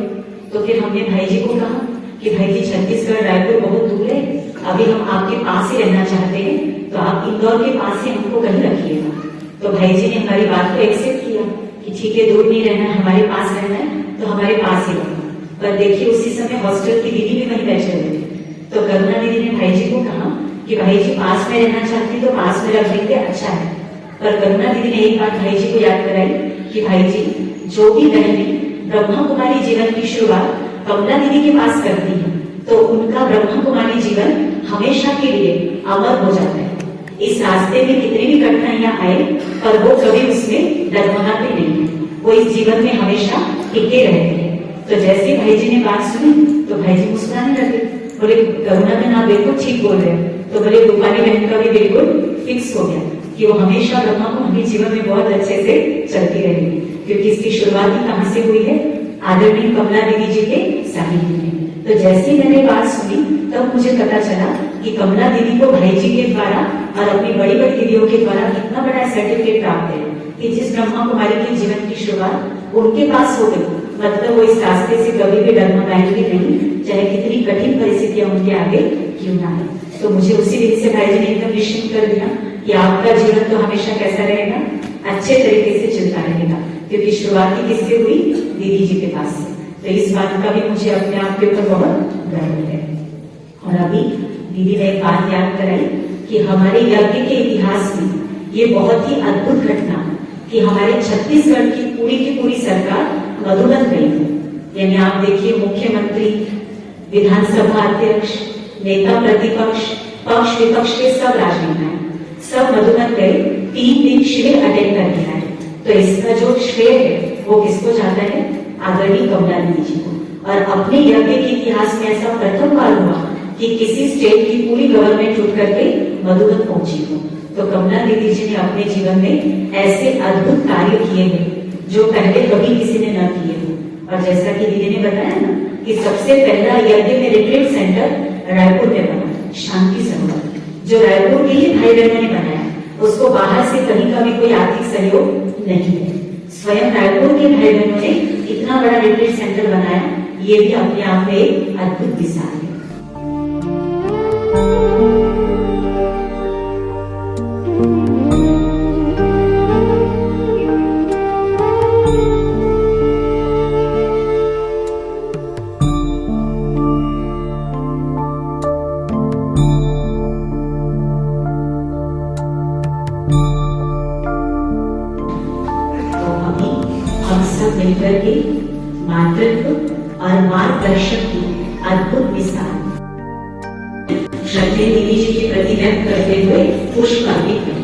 तो फिर हमने भाई जी को कहा कि भाई जी छत्तीसगढ़ रायपुर बहुत दूर है, अभी हम आपके पास ही रहना चाहते हैं, तो आप इंदौर के पास ही हमको कहीं रखिएगा। तो भाई जी ने हमारी बात को एक्सेप्ट किया कि ठीक है, दूर नहीं रहना, हमारे पास रहना है तो हमारे पास ही रहना। पर देखिए उसी समय हॉस्टल की दीदी भी वहीं बैठे हुए थे। तो करुणा दीदी ने भाई जी को कहा कि भाई जी पास में रहना चाहते हैं तो पास में रख देंगे, अच्छा है। पर करुणा दीदी ने एक बात भाई जी को याद कराई कि भाई जी, जो भी बहनें ब्रह्मा कुमारी जीवन की शुरुआत कमला दीदी के पास करती है तो उनका ब्रह्मा कुमारी जीवन हमेशा के लिए अमर हो जाता है। इस रास्ते में कितनी भी कठिनाइयां आए पर वो कभी उसमें डगमगाते नहीं है, वो इस जीवन में हमेशा टिके रहते हैं। तो जैसे भाई जी ने बात सुनी तो भाई जी मुस्कुराने लगे, बोले करुणा में ना बिल्कुल ठीक बोल रहे हैं। तो बोले रूपाली बहन का भी बिल्कुल फिक्स हो गया कि वो हमेशा ब्रह्मा कुमारी जीवन में बहुत अच्छे से चलती रहेगी, क्योंकि इसकी शुरुआत ही कहाँ से हुई है, आदरणीय कमला दीदी जी के सानिध्य में। तो जैसे मैंने बात सुनी तब मुझे पता चला कि कमला दीदी को भाई जी के द्वारा और अपनी बड़ी बड़ी दीदियों के द्वारा कितना बड़ा सर्टिफिकेट प्राप्त है कि जिस ब्रह्मा कुमारी के जीवन की शुरुआत उनके पास हो गई, मतलब वो इस रास्ते से कभी भी डगमगाएंगे नहीं, चाहे कितनी कठिन परिस्थितियां उनके आगे क्यों ना है। तो मुझे उसी दिन से भाई जी ने एकदम निश्चित कर दिया कि आपका जीवन तो हमेशा कैसा रहेगा, अच्छे तरीके से चलता रहेगा, क्योंकि शुरुआत ही किससे हुई, दीदी जी के पास से। तो इस बात का भी मुझे अपने आप के ऊपर बहुत गर्व है। और अभी दीदी ने एक बात याद कराई कि हमारे यज्ञ के इतिहास में ये बहुत ही अद्भुत घटना कि हमारे छत्तीसगढ़ की पूरी सरकार मधुबन गई थी। यानी आप देखिए, मुख्यमंत्री, विधानसभा अध्यक्ष, नेता प्रतिपक्ष, पक्ष विपक्ष के सब राजनेताएं सब मधुबन गए, 3 दिन शिविर अटेंड करके आए। तो इसका जो श्रेय है वो किसको जाता है, आदरणीय कमला दीदी जी को। और अपने यज्ञ के इतिहास में ऐसा प्रथम बार हुआ कि किसी स्टेट की पूरी गवर्नमेंट उठ करके मधुबन पहुंची हो। तो कमला दीदी जी ने अपने जीवन में ऐसे अद्भुत कार्य किए हैं जो पहले कभी किसी ने न किए हो। और जैसा कि दीदी ने बताया ना कि सबसे पहला यज्ञ में रिट्रीट सेंटर रायपुर में बना, शांति सरोवर, जो रायपुर के ही भाई बहनों ने बनाया, उसको बाहर से कहीं का भी कोई आर्थिक सहयोग नहीं है। स्वयं रायपुर के भाई बहनों ने इतना बड़ा रिट्रीट सेंटर बनाया, ये भी अपने आप में एक अद्भुत मिसाल है। हम सब मिलकर के मातृत्व और मार्गदर्शक की अद्भुत मिसाल श्रद्धेय दीदी जी के प्रति व्यक्त करते हुए पुष्प अर्पित करें।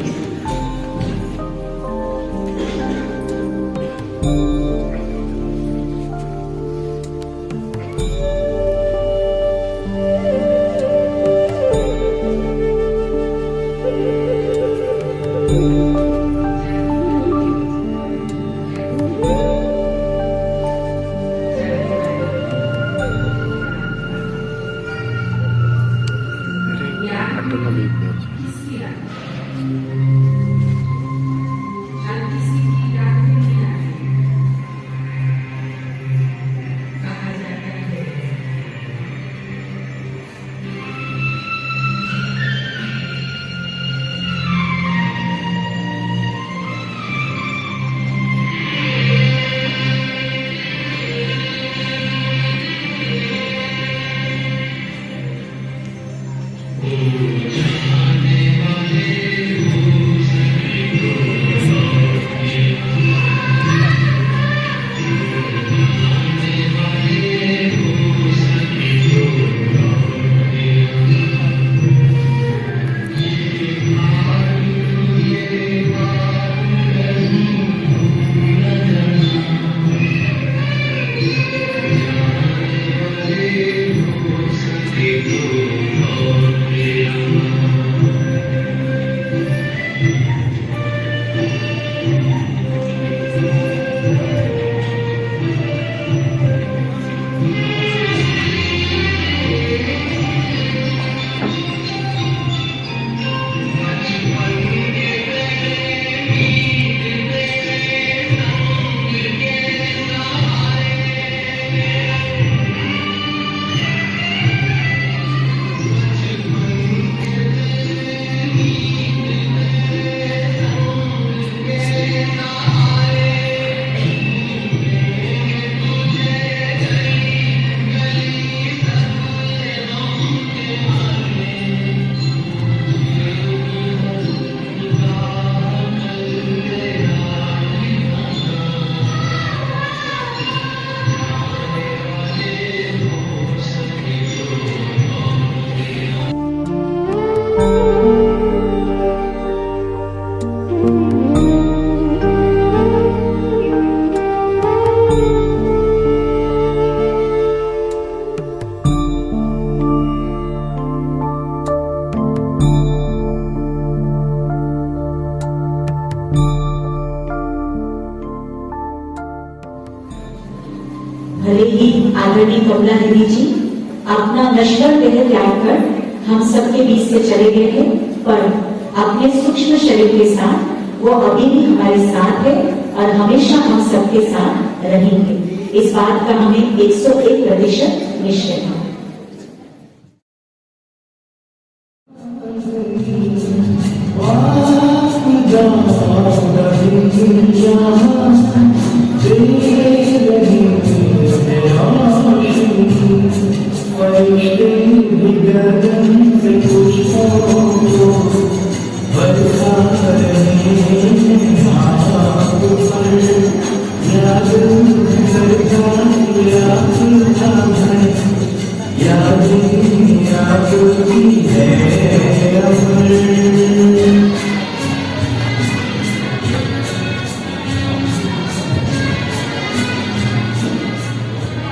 या भले ही आदरणीय कमला देवी जी अपना नश्वर देह त्याग कर हम सबके बीच से चले गए हैं, पर अपने सूक्ष्म शरीर के साथ वो अभी भी हमारे साथ है और हमेशा हम सबके साथ रहेंगे। इस बात का हमें 101% निश्चय है।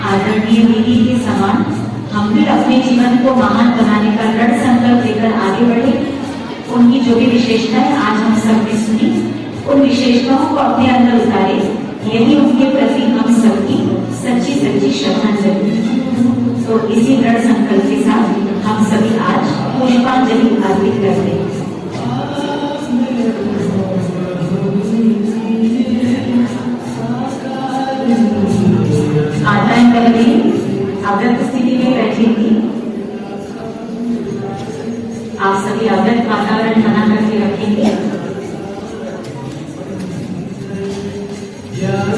आदरणीय दीदी के समान हम भी अपने जीवन को महान बनाने का दृढ़ संकल्प लेकर आगे बढ़े। उनकी जो भी विशेषताएं आज हम सबने सुनी, उन विशेषताओं को अपने अंदर उतारे, यही उनके प्रति हम सबकी सच्ची सच्ची श्रद्धांजलि। तो इसी दृढ़ संकल्प के साथ हम सभी आज पुष्पांजलि अर्पित करते हैं। माताएं पहले अव्यक्त स्थिति में बैठी थी। आप सभी अव्यक्त वातावरण बना करके रखेंगे। Yeah.